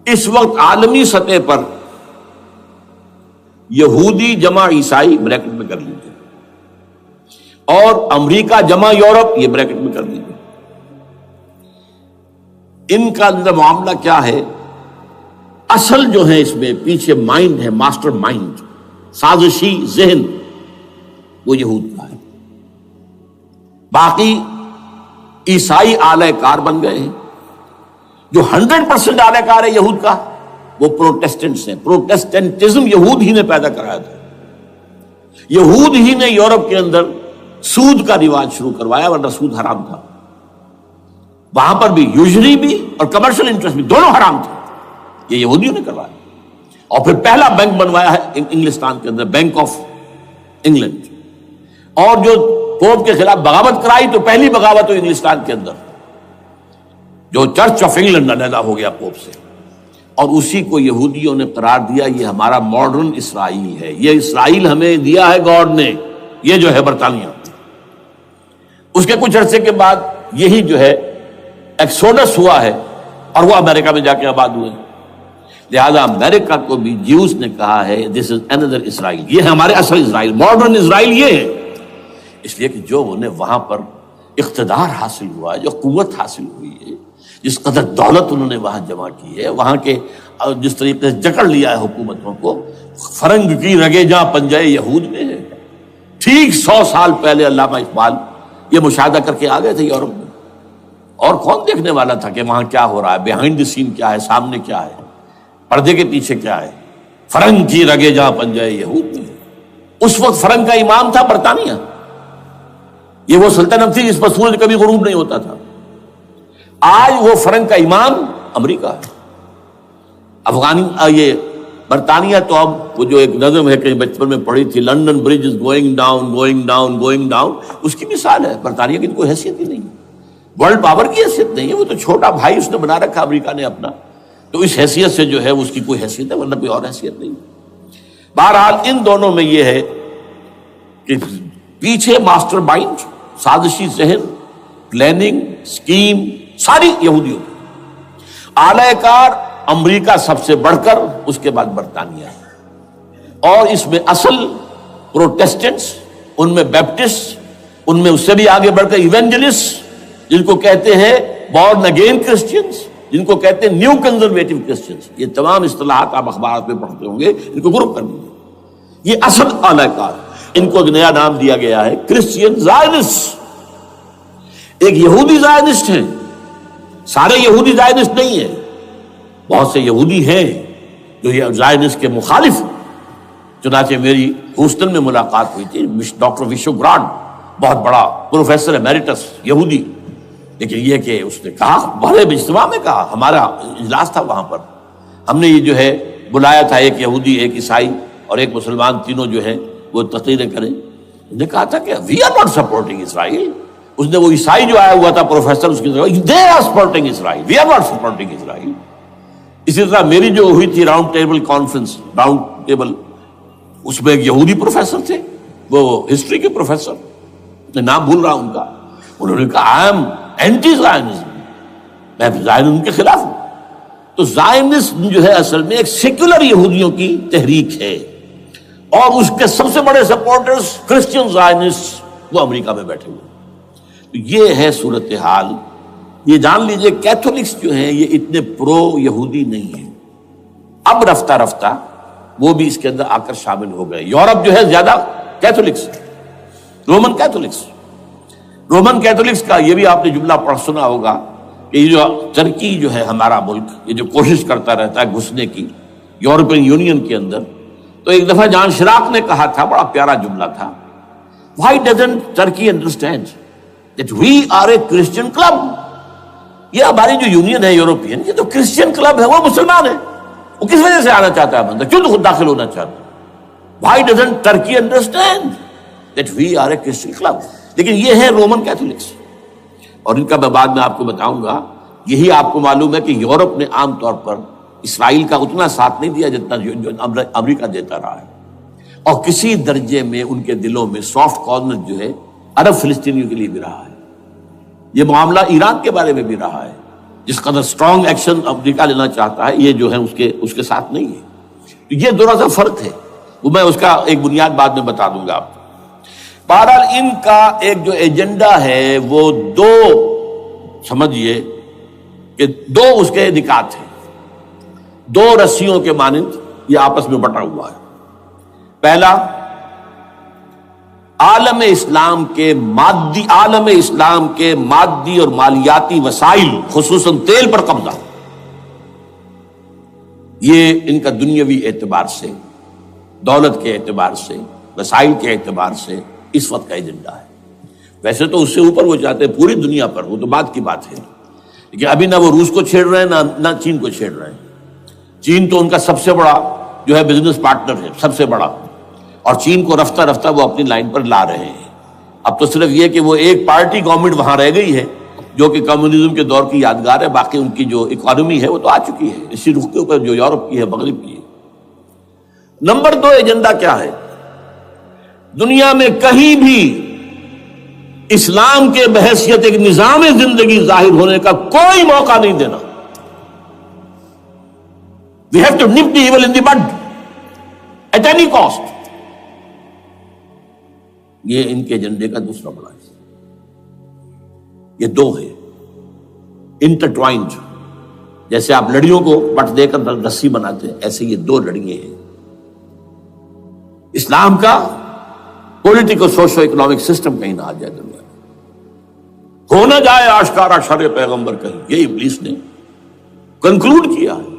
اس وقت عالمی سطح پر یہودی جمع عیسائی بریکٹ میں کر لیجیے، اور امریکہ جمع یورپ یہ بریکٹ میں کر لیجیے، ان کا اندر معاملہ کیا ہے؟ اصل جو ہے اس میں پیچھے مائنڈ ہے، ماسٹر مائنڈ، سازشی ذہن، وہ یہود کا ہے۔ باقی عیسائی اعلی کار بن گئے ہیں۔ جو 100% اعلی کار ہے یہود کا وہ پروٹیسٹنٹس ہیں۔ پروٹیسٹنٹزم یہود ہی نے پیدا کرایا تھا، یہود ہی نے یورپ کے اندر سود کا رواج شروع کروایا، ورنہ سود حرام تھا وہاں پر بھی، یوزری بھی اور کمرشل انٹرسٹ بھی، دونوں حرام تھے، یہ یہودیوں نے کروایا۔ اور پھر پہلا بینک بنوایا ہے انگلستان کے اندر، بینک آف انگلینڈ، اور جو پوپ کے خلاف بغاوت کرائی تو پہلی بغاوت ہوئی انگلستان کے اندر، جو چرچ آف انگلینڈ علیحدہ ہو گیا پوپ سے، اور اسی کو یہودیوں نے قرار دیا یہ ہمارا ماڈرن اسرائیل ہے، یہ اسرائیل ہمیں دیا ہے گاڈ نے، یہ جو ہے برطانیہ۔ اس کے کچھ عرصے کے بعد یہی جو ہے ایکسوڈس ہوا ہے اور وہ امریکہ میں جا کے آباد ہوئے، لہذا امریکہ کو بھی جیوز نے کہا ہے دس از اندر اسرائیل، یہ ہے ہمارے اصل اسرائیل، ماڈرن اسرائیل یہ ہے، اس لیے کہ جو انہیں وہاں پر اقتدار حاصل ہوا ہے، جو قوت حاصل ہوئی ہے، جس قدر دولت انہوں نے وہاں جمع کی ہے، وہاں کے جس طریقے سے جکڑ لیا ہے حکومتوں کو، فرنگ کی رگے جہاں پنجے یہود میں ہے۔ ٹھیک 100 سال پہلے علامہ اقبال یہ مشاہدہ کر کے آ گئے تھے یورپ میں، اور کون دیکھنے والا تھا کہ وہاں کیا ہو رہا ہے، بیہائنڈ دی سین کیا ہے، سامنے کیا ہے، پردے کے پیچھے کیا ہے۔ فرنگ کی رگے جہاں پنجے یہود میں، اس وقت فرنگ کا امام تھا برطانیہ، یہ وہ سلطنت تھی جس پر سورج کبھی غروب نہیں ہوتا تھا۔ آج وہ فرنگ کا امام امریکہ ہے، یہ برطانیہ تو اب وہ جو ایک نظم ہے کہیں بچپن میں پڑھی تھی، London Bridge is going down going down going down, اس کی مثال ہے۔ برطانیہ کی تو کوئی حیثیت ہی نہیں ہے، ورلڈ پاور کی حیثیت نہیں ہے، وہ تو چھوٹا بھائی اس نے بنا رکھا امریکہ نے اپنا، تو اس حیثیت سے جو ہے اس کی کوئی حیثیت ہے، ورنہ کوئی اور حیثیت نہیں۔ بہرحال ان دونوں میں یہ ہے کہ پیچھے ماسٹر مائنڈ، سازشی ذہن، پلاننگ، سکیم ساری یہودیوں کی، اعلی کار امریکہ سب سے بڑھ کر، اس کے بعد برطانیہ ہے، اور اس میں اصل پروٹیسٹنٹس، ان میں بیپٹسٹ، ان میں اس سے بھی آگے بڑھ کر ایونجلسٹ، جن کو کہتے ہیں بورن اگین کرسچنز، جن کو کہتے ہیں نیو کنزرویٹو کرسچنز، یہ تمام اصطلاحات آپ اخبارات میں پڑھتے ہوں گے، ان کو گروپ کر لیجیے۔ یہ اصل اعلی کار، ان کو ایک نیا نام دیا گیا ہے کرسچین زائنسٹ۔ ایک یہودی زائنسٹ ہیں، سارے یہودی زائنسٹ نہیں ہیں، بہت سے یہودی ہیں جو یہ زائنسٹ کے مخالف ہیں۔ چنانچہ میری ہوسٹن میں ملاقات ہوئی تھی ڈاکٹر وشو گرانڈ، بہت بڑا پروفیسر ایمیریٹس یہودی، لیکن یہ کہ اس نے کہا، بڑے اجتماع میں کہا، ہمارا اجلاس تھا وہاں پر، ہم نے یہ جو ہے بلایا تھا، ایک یہودی، ایک عیسائی اور ایک مسلمان، تینوں جو ہے وہ تقریریں کریں۔ نے کہا تھا کہ وی آر ناٹ سپورٹنگ اسرائیل۔ اس نے وہ عیسائی جو آیا ہوا تھا پروفیسر، اس کی طرف they are supporting Israel, we are not supporting Israel. اسی طرح میری جو ہوئی تھی round table conference, round table, اس میں ایک یہودی پروفیسر تھے، وہ ہسٹری کے پروفیسر، میں نام بھول رہا ان کا، انہوں نے کہا آئی ایم اینٹی زائنزم، میں زائنزم کے خلاف ہوں۔ تو زائنزم جو ہے اصل میں ایک سیکولر یہودیوں کی تحریک ہے، اور اس کے سب سے بڑے سپورٹرز کرسچین زائنسٹ وہ امریکہ میں بیٹھے ہوئے۔ تو یہ ہے صورتحال۔ یہ جان لیجئے کیتھولکس جو ہیں یہ اتنے پرو یہودی نہیں ہیں، اب رفتہ رفتہ وہ بھی اس کے اندر آ کر شامل ہو گئے۔ یورپ جو ہے زیادہ Catholics, Roman Catholics, Roman Catholics کا یہ بھی آپ نے جملہ پڑھ سنا ہوگا کہ یہ جو ترکی جو ہے ہمارا ملک، یہ جو کوشش کرتا رہتا ہے گھسنے کی یورپین یونین کے اندر، تو ایک دفعہ جان شراق نے کہا تھا، بڑا پیارا جملہ تھا، why doesn't Turkey understand that we are a Christian club؟ یہ ہماری جو یونین ہے یورپین، یہ تو کرسچین کلب ہے، وہ مسلمان ہے، وہ کس وجہ سے آنا چاہتا ہے بندہ، کیوں تو خود داخل ہونا چاہتا ہے؟ why doesn't Turkey understand that we are a Christian club؟ لیکن یہ ہے رومن کیتھولکس، اور ان کا میں بعد میں آپ کو بتاؤں گا۔ یہی آپ کو معلوم ہے کہ یورپ نے عام طور پر اسرائیل کا اتنا ساتھ نہیں دیا جتنا جو امریکہ دیتا رہا ہے، اور کسی درجے میں ان کے دلوں میں سافٹ کارنر جو ہے عرب فلسطینیوں کے لیے بھی رہا ہے۔ یہ معاملہ ایران کے بارے میں بھی رہا ہے، جس قدر اسٹرانگ ایکشن امریکہ لینا چاہتا ہے یہ جو ہے اس کے ساتھ نہیں ہے. تو یہ دونوں سا فرق ہے، وہ میں اس کا ایک بنیاد بعد میں بتا دوں گا آپ کو. بہرحال ان کا ایک جو ایجنڈا ہے وہ دو سمجھیے کہ دو اس کے نکات ہیں، دو رسیوں کے مانند یہ آپس میں بٹا ہوا ہے. پہلا، عالم اسلام کے مادی اور مالیاتی وسائل خصوصاً تیل پر قبضہ، یہ ان کا دنیاوی اعتبار سے، دولت کے اعتبار سے، وسائل کے اعتبار سے اس وقت کا ایجنڈا ہے. ویسے تو اس سے اوپر وہ چاہتے ہیں پوری دنیا پر، وہ تو بات کی بات ہے، لیکن ابھی نہ وہ روس کو چھیڑ رہے ہیں نہ چین کو چھیڑ رہے ہیں. چین تو ان کا سب سے بڑا جو ہے بزنس پارٹنر ہے، سب سے بڑا، اور چین کو رفتہ رفتہ وہ اپنی لائن پر لا رہے ہیں. اب تو صرف یہ کہ وہ ایک پارٹی گورنمنٹ وہاں رہ گئی ہے جو کہ کمیونزم کے دور کی یادگار ہے، باقی ان کی جو اکانومی ہے وہ تو آ چکی ہے اسی رخ کے اوپر جو یورپ کی ہے، مغرب کی ہے. نمبر دو ایجنڈا کیا ہے؟ دنیا میں کہیں بھی اسلام کے بحیثیت ایک نظام زندگی ظاہر ہونے کا کوئی موقع نہیں دینا. We have to nip the evil in the bud at any cost. یہ ان کے ایجنڈے کا دوسرا بڑا حصہ. یہ دو ہے انٹرٹوائنڈ، جیسے آپ لڑیوں کو بٹ دے کر رسی بناتے ہیں، ایسے یہ دو لڑیے ہیں. اسلام کا پولیٹیکل سوشو اکنامک سسٹم کہیں نہ آ جائے دنیا میں، ہو نہ جائے آشکارا شر پیغمبر کہیں. یہ ابلیس نے کنکلوڈ کیا ہے،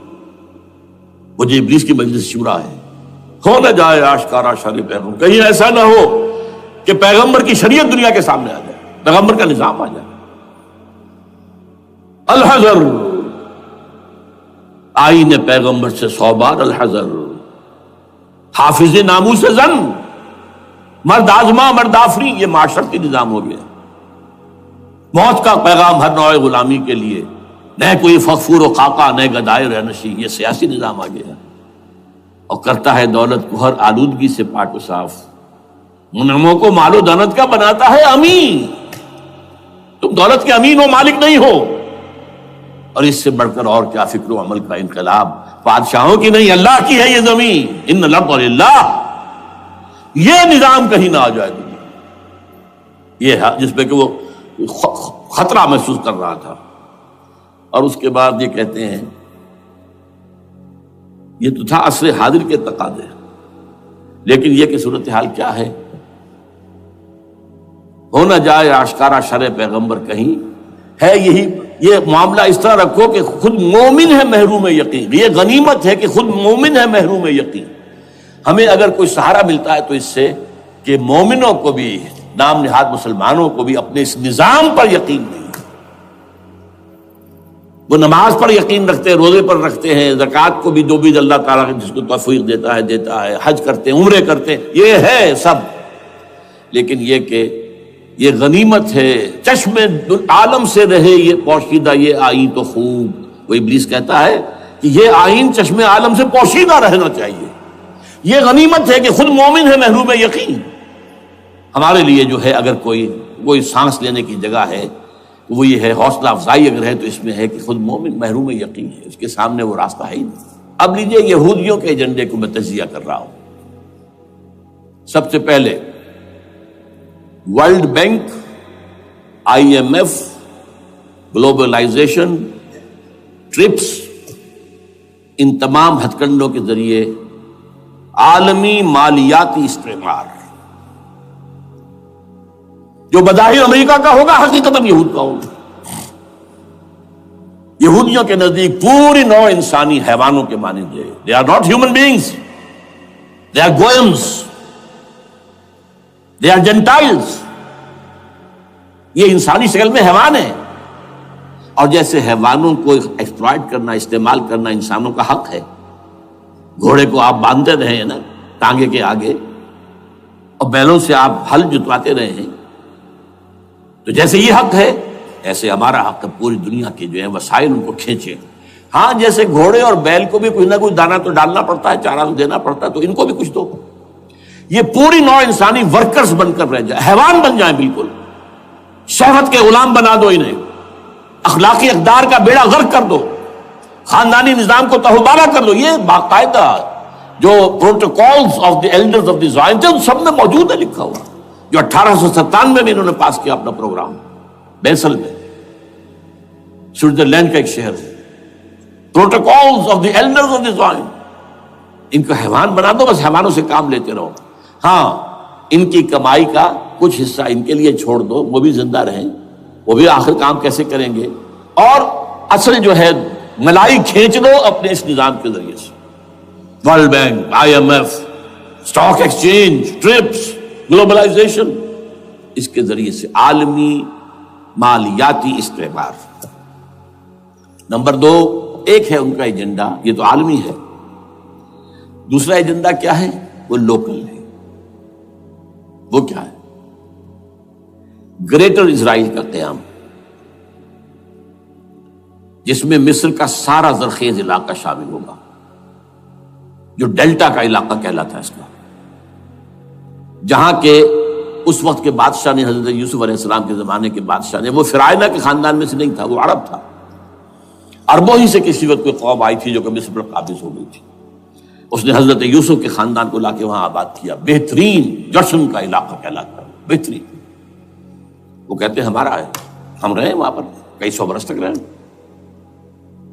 وہ جو ابلیس کی مجلس شورا ہے، ہو نہ جائے آشکارا شر پیغمبر، کہیں ایسا نہ ہو کہ پیغمبر کی شریعت دنیا کے سامنے آ جائے، پیغمبر کا نظام آ جائے. الحذر، آئین پیغمبر سے 100 بار الحذر. حافظ ناموس زن، مرد آزما مرد آفری، یہ معاشرتی نظام ہو گیا. موت کا پیغام ہر نوع غلامی کے لیے، نہ کوئی فخفور و خاکہ نہ گدائے رہنشی، یہ سیاسی نظام آ گیا. اور کرتا ہے دولت کو ہر آلودگی سے پاک و صاف، منعموں کو مال و دولت کا بناتا ہے امین. تم دولت کے امین و مالک نہیں ہو. اور اس سے بڑھ کر اور کیا فکر و عمل کا انقلاب، بادشاہوں کی نہیں اللہ کی ہے یہ زمین، ان الارض للہ. یہ نظام کہیں نہ آ جائے دنیا، یہ ہے جس پہ کہ وہ خطرہ محسوس کر رہا تھا. اور اس کے بعد یہ کہتے ہیں، یہ تو تھا عصر حاضر کے تقاضے، لیکن یہ کہ صورتحال کیا ہے؟ ہو نہ جائے آشکارا شرع پیغمبر کہیں ہے. یہی یہ معاملہ اس طرح رکھو کہ خود مومن ہے محروم یقین. یہ غنیمت ہے کہ خود مومن ہے محروم یقین. ہمیں اگر کوئی سہارا ملتا ہے تو اس سے کہ مومنوں کو بھی، نام نہاد مسلمانوں کو بھی اپنے اس نظام پر یقین نہیں. وہ نماز پر یقین رکھتے ہیں، روزے پر رکھتے ہیں، زکوٰۃ کو بھی جو بھی اللہ تعالیٰ جس کو توفیق دیتا ہے، حج کرتے ہیں، عمرے کرتے ہیں، یہ ہے سب. لیکن یہ کہ یہ غنیمت ہے، چشم عالم سے رہے یہ پوشیدہ یہ آئین تو خوب. وہ ابلیس کہتا ہے کہ یہ آئین چشم عالم سے پوشیدہ رہنا چاہیے. یہ غنیمت ہے کہ خود مومن ہے محروم یقین. ہمارے لیے جو ہے اگر کوئی سانس لینے کی جگہ ہے تو وہ یہ ہے، حوصلہ افزائی اگر ہے تو اس میں ہے کہ خود مومن محروم یقین ہے، اس کے سامنے وہ راستہ ہے ہی نہیں. اب لیجیے یہودیوں کے ایجنڈے کو میں تجزیہ کر رہا ہوں. سب سے پہلے World Bank, IMF، globalisation, TRIPS, ان تمام ہتھ کنڈوں کے ذریعے عالمی مالیاتی استعمار جو بظاہر امریکہ کا ہوگا حقیقتاً یہود کا ہوگا. یہودیوں کے نزدیک پوری نوع انسانی حیوانوں کے مانند ہے. They are not human beings. They are goyams. They are Gentiles. یہ انسانی شکل میں حیوان ہیں، اور جیسے حیوانوں کو ایکسپلائٹ کرنا، استعمال کرنا انسانوں کا حق ہے. گھوڑے کو آپ باندھتے رہے ہیں نا ٹانگے کے آگے، اور بیلوں سے آپ ہل جتواتے رہے ہیں، تو جیسے یہ حق ہے ایسے ہمارا حق ہے پوری دنیا کے جو ہے وسائل ان کو کھینچے. ہاں جیسے گھوڑے اور بیل کو بھی کچھ نہ کچھ دانا تو ڈالنا پڑتا ہے، چارہ تو دینا پڑتا ہے، تو ان کو بھی کچھ دو. یہ پوری نوع انسانی ورکرز بن کر رہ جائے، حیوان بن جائیں، بالکل شہوت کے غلام بنا دو انہیں. اخلاقی اقدار کا بیڑا غرق کر دو، خاندانی نظام کو تہوبارہ کر دو. یہ باقاعدہ جو Protocols of the Elders of دی زائن تھے ان سب میں موجود ہے لکھا ہوا، جو 1897 میں انہوں نے پاس کیا اپنا پروگرام بیسل میں، سوئٹزرلینڈ کا ایک شہر ہے. Protocols of the Elders of دی زائن. ان کو حیوان بنا دو، بس حیوانوں سے کام لیتے رہو. ہاں ان کی کمائی کا کچھ حصہ ان کے لیے چھوڑ دو، وہ بھی زندہ رہیں، وہ بھی آخر کام کیسے کریں گے، اور اصل جو ہے ملائی کھینچ دو اپنے اس نظام کے ذریعے سے. World Bank, I M F, stock exchange, TRIPS, globalisation, اس کے ذریعے سے عالمی مالیاتی استعمار. نمبر 2، ایک ہے ان کا ایجنڈا، یہ تو عالمی ہے. دوسرا ایجنڈا کیا ہے؟ وہ لوکل ہے. وہ کیا ہے؟ گریٹر اسرائیل کا قیام، جس میں مصر کا سارا زرخیز علاقہ شامل ہوگا، جو ڈیلٹا کا علاقہ کہلاتا ہے اس کا، جہاں کے اس وقت کے بادشاہ نے، حضرت یوسف علیہ السلام کے زمانے کے بادشاہ نے، وہ فرعونہ کے خاندان میں سے نہیں تھا، وہ عرب تھا. عربوں ہی سے کسی وقت کوئی قوم آئی تھی جو کہ مصر پر قابض ہو گئی تھی. اس نے حضرت یوسف کے خاندان کو لا کے وہاں آباد کیا. بہترین جشن کا علاقہ کہلاتا ہے، بہترین. وہ کہتے ہیں ہمارا ہے، ہم رہے وہاں پر کئی سو برس تک رہے.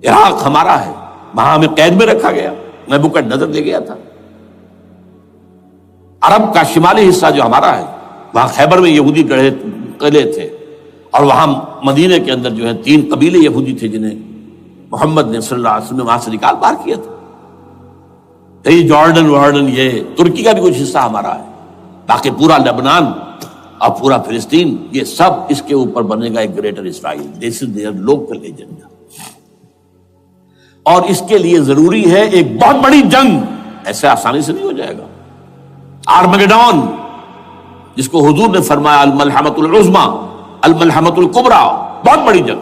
عراق ہمارا ہے، وہاں ہمیں قید میں رکھا گیا، نبوکدنضر لے گیا تھا. عرب کا شمالی حصہ جو ہمارا ہے، وہاں خیبر میں یہودی قلعے تھے، اور وہاں مدینے کے اندر جو ہے 3 قبیلے یہودی تھے جنہیں محمد نے صلی اللہ علیہ وسلم وہاں سے نکال باہر کیا تھا. یہ جارڈن یہ ترکی کا بھی کچھ حصہ ہمارا ہے. باقی پورا لبنان اور پورا فلسطین، یہ سب اس کے اوپر بنے گا ایک greater Israel. This is there local agenda. اور اس کے لیے ضروری ہے ایک بہت بڑی جنگ. ایسے آسانی سے نہیں ہو جائے گا. آرمگیڈون، جس کو حضور نے فرمایا الملحمۃ العظمی، الملحمۃ الکبریٰ، بہت بڑی جنگ،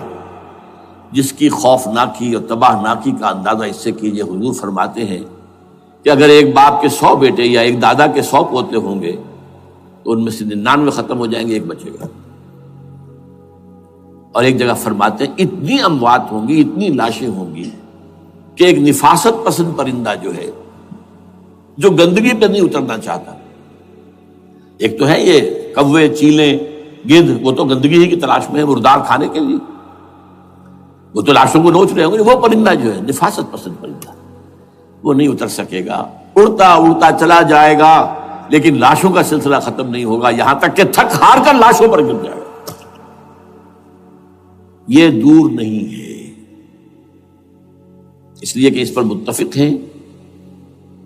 جس کی خوفناکی اور تباہ ناکی کا اندازہ اس سے کیجئے. حضور فرماتے ہیں کہ اگر ایک باپ کے 100 بیٹے یا ایک دادا کے 100 پوتے ہوں گے تو ان میں سے 99 ختم ہو جائیں گے، ایک بچے گا. اور ایک جگہ فرماتے ہیں اتنی اموات ہوں گی، اتنی لاشیں ہوں گی کہ ایک نفاست پسند پرندہ جو ہے، جو گندگی پہ نہیں اترنا چاہتا. ایک تو ہے یہ کوے، چیلیں، گدھ، وہ تو گندگی ہی کی تلاش میں ہے مردار کھانے کے لیے، وہ تو لاشوں کو نوچ رہے ہوں گے. وہ پرندہ جو ہے نفاست پسند پرندہ، وہ نہیں اتر سکے گا، اڑتا اڑتا چلا جائے گا، لیکن لاشوں کا سلسلہ ختم نہیں ہوگا، یہاں تک کہ تھک ہار کر لاشوں پر گر جائے گا. یہ دور نہیں ہے، اس لیے کہ اس پر متفق ہیں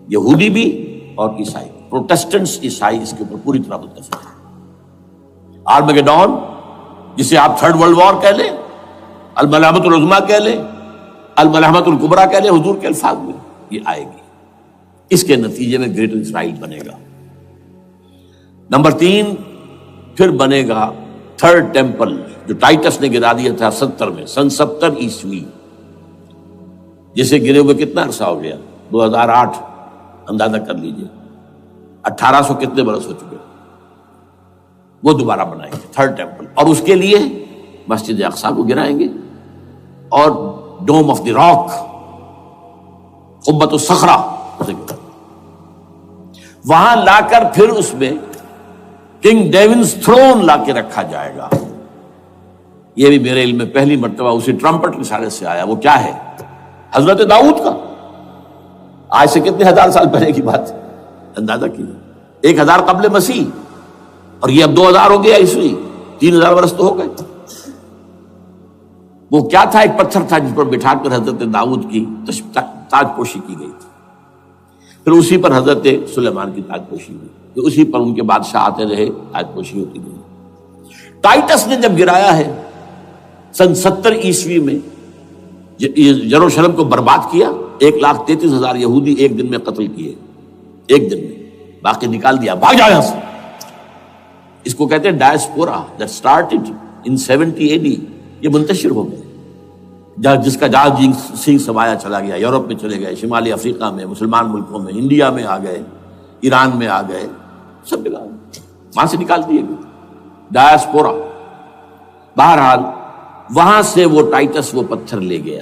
یہودی بھی اور عیسائی. پروٹسٹنٹس عیسائی اس کے اوپر پوری طرح متفق ہیں. آرمگیڈون، جسے آپ 3rd ورلڈ وار کہہ لیں، الملحمۃ العظمیٰ کہہ لیں، الملحمۃ الکبریٰ کہہ لیں حضور کے الفاظ میں، یہ آئے گی. اس کے نتیجے میں گریٹر اسرائیل بنے گا. نمبر 3، پھر بنے گا 3rd ٹیمپل، جو ٹائٹس نے گرا دیا تھا 70 میں، سن 70 عیسوی، جسے گرے ہوئے کتنا عرصہ ہو گیا؟ 2008. اندازہ کر لیجئے 1800 کتنے برس ہو چکے. وہ دوبارہ بنائیں گے 3rd ٹیمپل، اور اس کے لیے مسجد اقصیٰ کو گرائیں گے، اور ڈوم آف دی راک، قبۃ الصخرہ، وہاں لا کر پھر اس میں کنگ ڈیونز تھرون لا کے رکھا جائے گا. یہ بھی میرے علم میں پہلی مرتبہ اسی ٹرمپٹ کے اشارے سے آیا. وہ کیا ہے؟ حضرت داؤد کا. آج سے کتنے 1000 سال پہلے کی بات ہے، اندازہ کیجیے. 1000 قبل مسیح، اور یہ اب 2000 ہو گیا عیسوی، 3000 برس تو ہو گئے. وہ کیا تھا؟ ایک پتھر تھا جس پر بٹھا کر حضرت داؤد کی تاج پوشی کی گئی تھی. پھر اسی پر حضرت سلیمان کی تاج پوشی ہوئی، پھر اسی پر ان کے بادشاہ آتے رہے، تاج پوشی ہوتی گئی. ٹائٹس نے جب گرایا ہے سن 70 عیسوی میں، یروشلم کو برباد کیا، 1,33,000 یہودی ایک دن میں قتل کیے، ایک دن میں، باقی نکال دیا، بھاگ جاؤ یہاں سے. اس کو کہتے ہیں diaspora, that started in 70 AD. یہ منتشر ہو گئے، جس کا جہاز سنگھ سمایا چلا گیا، یورپ میں چلے گئے، شمالی افریقہ میں، مسلمان ملکوں میں، انڈیا میں آ گئے، ایران میں آ گئے، سب جگہ وہاں سے نکال دیے گئے. ڈائسپورا. بہرحال وہاں سے وہ ٹائٹس وہ پتھر لے گیا،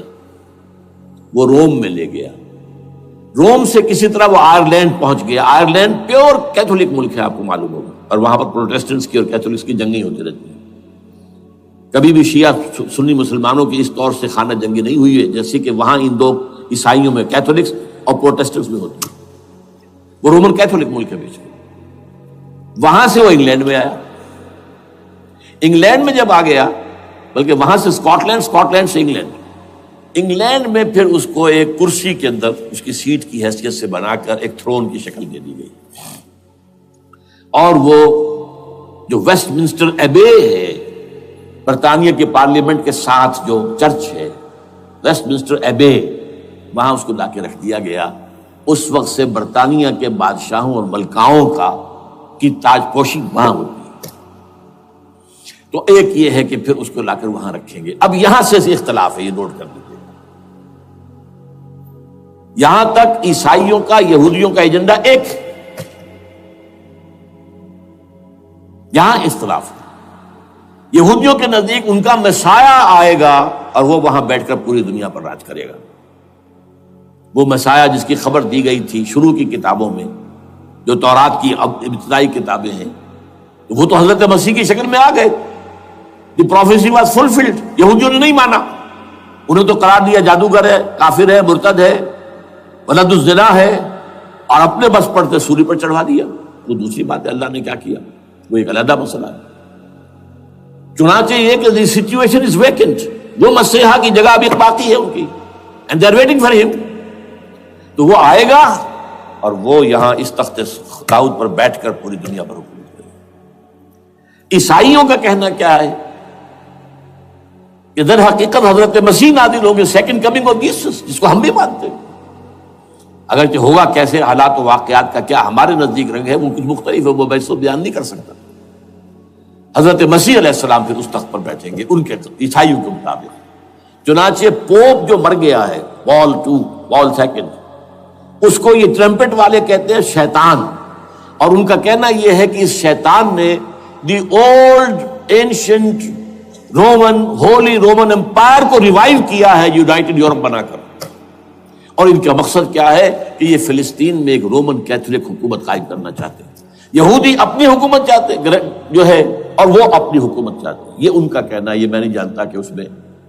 وہ روم میں لے گیا، روم سے کسی طرح وہ آئرلینڈ پہنچ گیا۔ آئرلینڈ پیور کیتھولک ملک ہے، آپ کو معلوم ہوگا، اور وہاں پر پروٹیسٹنٹس کی اور کیتھولکس کی جنگیں ہوتی رہتی ہیں۔ کبھی بھی شیعہ سنی مسلمانوں کی اس طور سے خانہ جنگی نہیں ہوئی ہے جیسے کہ وہاں ان دو عیسائیوں میں، کیتھولکس اور پروٹیسٹنٹس میں ہوتی ہے۔ وہ رومن کیتھولک ملک ہے بیچ میں۔ وہاں سے وہ انگلینڈ میں آیا، انگلینڈ میں جب آ گیا، بلکہ وہاں سے اسکاٹ لینڈ سے انگلینڈ میں پھر اس کو ایک کرسی کے اندر اس کی سیٹ کی حیثیت سے بنا کر ایک تھرون کی شکل دے دی گئی، اور وہ جو ویسٹ منسٹر ایبے ہے، برطانیہ کے پارلیمنٹ کے ساتھ جو چرچ ہے ویسٹ منسٹر ایبے، وہاں اس کو لا کے رکھ دیا گیا۔ اس وقت سے برطانیہ کے بادشاہوں اور ملکاؤں کی تاج پوشی وہاں ہوتی ہے۔ تو ایک یہ ہے کہ پھر اس کو لا کر وہاں رکھیں گے۔ اب یہاں سے اختلاف ہے، یہ نوٹ کر دیجیے۔ یہاں تک عیسائیوں کا، یہودیوں کا ایجنڈا ایک، یہاں اختلاف ہے۔ یہودیوں کے نزدیک ان کا مسیح آئے گا اور وہ وہاں بیٹھ کر پوری دنیا پر راج کرے گا۔ وہ مسیح جس کی خبر دی گئی تھی شروع کی کتابوں میں، جو تورات کی ابتدائی کتابیں ہیں، وہ تو حضرت مسیح کی شکل میں آ گئے۔ دی پروفیسی واز فلفلڈ۔ یہودیوں نے نہیں مانا، انہیں تو قرار دیا جادوگر ہے، کافر ہے، مرتد ہے، ولد الزنا ہے، اور اپنے بس پڑتے سوری پر چڑھوا دیا۔ وہ دوسری بات ہے، اللہ نے کیا کیا وہ ایک علیحدہ مسئلہ ہے۔ چنانچہ یہ کہ دی سچویشن از ویکنٹ، وہ مسیحا کی جگہ ابھی باقی ہے ان کی، and they are waiting for ہم۔ تو وہ آئے گا اور وہ یہاں اس تخت داؤد پر بیٹھ کر پوری دنیا پر حکومت کرے گا۔ عیسائیوں کا کہنا کیا ہے کہ در حقیقت حضرت مسیح نازل ہوں گے، سیکنڈ کمنگ آف جیسس، جس کو ہم بھی مانتے ہیں۔ اگرچہ ہوگا کیسے، حالات و واقعات کا کیا ہمارے نزدیک رنگ ہے وہ کچھ مختلف ہے، وہ میں اس کو بیان نہیں کر سکتا۔ حضرت مسیح علیہ السلام پھر اس تخت پر بیٹھیں گے ان کے عیسائیوں کے مطابق۔ چنانچہ پوپ جو مر گیا ہے، پال سیکنڈ، اس کو یہ ٹرمپٹ والے کہتے ہیں شیطان، اور ان کا کہنا یہ ہے کہ اس شیطان نے the old ancient holy Roman empire کو ریوائیو کیا ہے یونائٹڈ یورپ بنا کر۔ اور ان کا مقصد کیا ہے کہ یہ فلسطین میں ایک رومن کیتھولک حکومت قائم کرنا چاہتے ہیں۔ یہودی اپنی حکومت چاہتے جو ہے، اور وہ اپنی حکومت چاہتے ہیں۔ یہ ان کا کہنا ہے، یہ میں نہیں جانتا کہ اس میں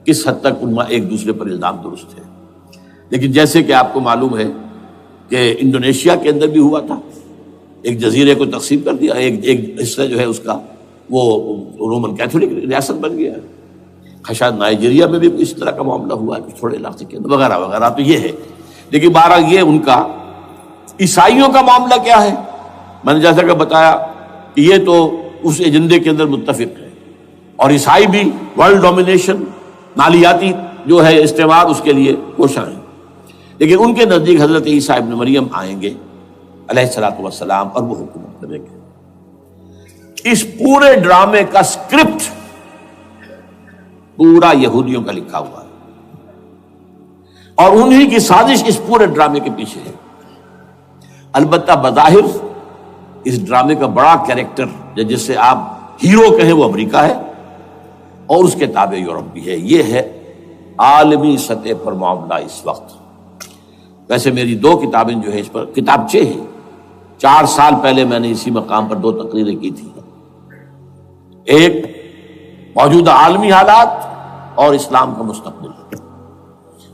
کس حد تک ان ایک دوسرے پر الزام درست ہے۔ لیکن جیسے کہ آپ کو معلوم ہے کہ انڈونیشیا کے اندر بھی ہوا تھا، ایک جزیرے کو تقسیم کر دیا، ایک حصہ جو ہے اس کا وہ رومن کیتھولک ریاست بن گیا ہے۔ شاید نائجیریا میں بھی اس طرح کا معاملہ ہوا ہے کچھ تھوڑے علاقے کے اندر، وغیرہ وغیرہ۔ تو یہ ہے، لیکن بہرحال یہ ان کا۔ عیسائیوں کا معاملہ کیا ہے؟ میں نے جیسا کہ بتایا کہ یہ تو اس ایجنڈے کے اندر متفق ہے، اور عیسائی بھی ورلڈ ڈومینیشن، مالیاتی جو ہے استعمار، اس کے لیے کوشاں ہیں۔ لیکن ان کے نزدیک حضرت عیسیٰ ابن مریم آئیں گے علیہ الصلوۃ والسلام، اور وہ حکومت کریں گے۔ اس پورے ڈرامے کا اسکرپٹ پورا یہودیوں کا لکھا ہوا ہے، اور انہی کی سازش اس پورے ڈرامے کے پیچھے ہے۔ البتہ بظاہر اس ڈرامے کا بڑا کیریکٹر جس سے آپ ہیرو کہیں وہ امریکہ ہے، اور اس کے تابع یورپ بھی ہے۔ یہ ہے عالمی سطح پر معاملہ اس وقت۔ ویسے میری 2 کتابیں جو ہے اس پر کتابچے ہیں، 4 سال پہلے میں نے اسی مقام پر 2 تقریریں کی تھی۔ ایک موجودہ عالمی حالات اور اسلام کا مستقبل،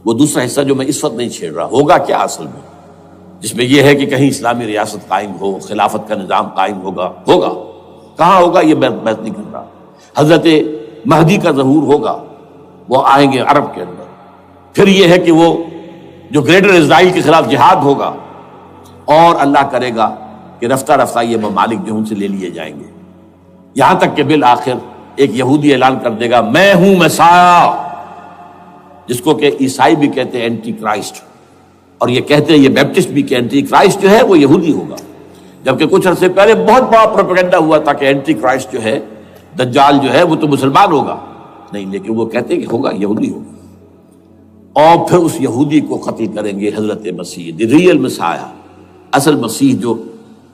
وہ دوسرا حصہ جو میں اس وقت نہیں چھیڑ رہا، ہوگا کیا اصل میں، جس میں یہ ہے کہ کہیں اسلامی ریاست قائم ہو، خلافت کا نظام قائم ہوگا کہاں ہوگا یہ میں بحث نہیں کر رہا۔ حضرت مہدی کا ظہور ہوگا، وہ آئیں گے عرب کے اندر۔ پھر یہ ہے کہ وہ جو گریٹر اسرائیل کے خلاف جہاد ہوگا، اور اللہ کرے گا کہ رفتہ رفتہ یہ ممالک جو ان سے لے لیے جائیں گے، یہاں تک کہ بالآخر ایک یہودی اعلان کر دے گا میں ہوں مسیح، جس کو کہ عیسائی بھی کہتے ہیں اینٹی کرائسٹ، اور یہ کہتے ہیں یہ بیپٹسٹ بھی کہ اینٹی کرائسٹ جو ہے وہ یہودی ہوگا، جبکہ کچھ عرصے پہلے بہت بڑا پروپیگنڈا ہوا تھا کہ اینٹی کرائسٹ جو ہے، دجال جو ہے وہ تو مسلمان ہوگا نہیں، لیکن وہ کہتے ہیں کہ ہوگا یہودی ہوگا، اور پھر اس یہودی کو قتل کریں گے حضرت مسیح، دی ریئل مسیح، اصل مسیح جو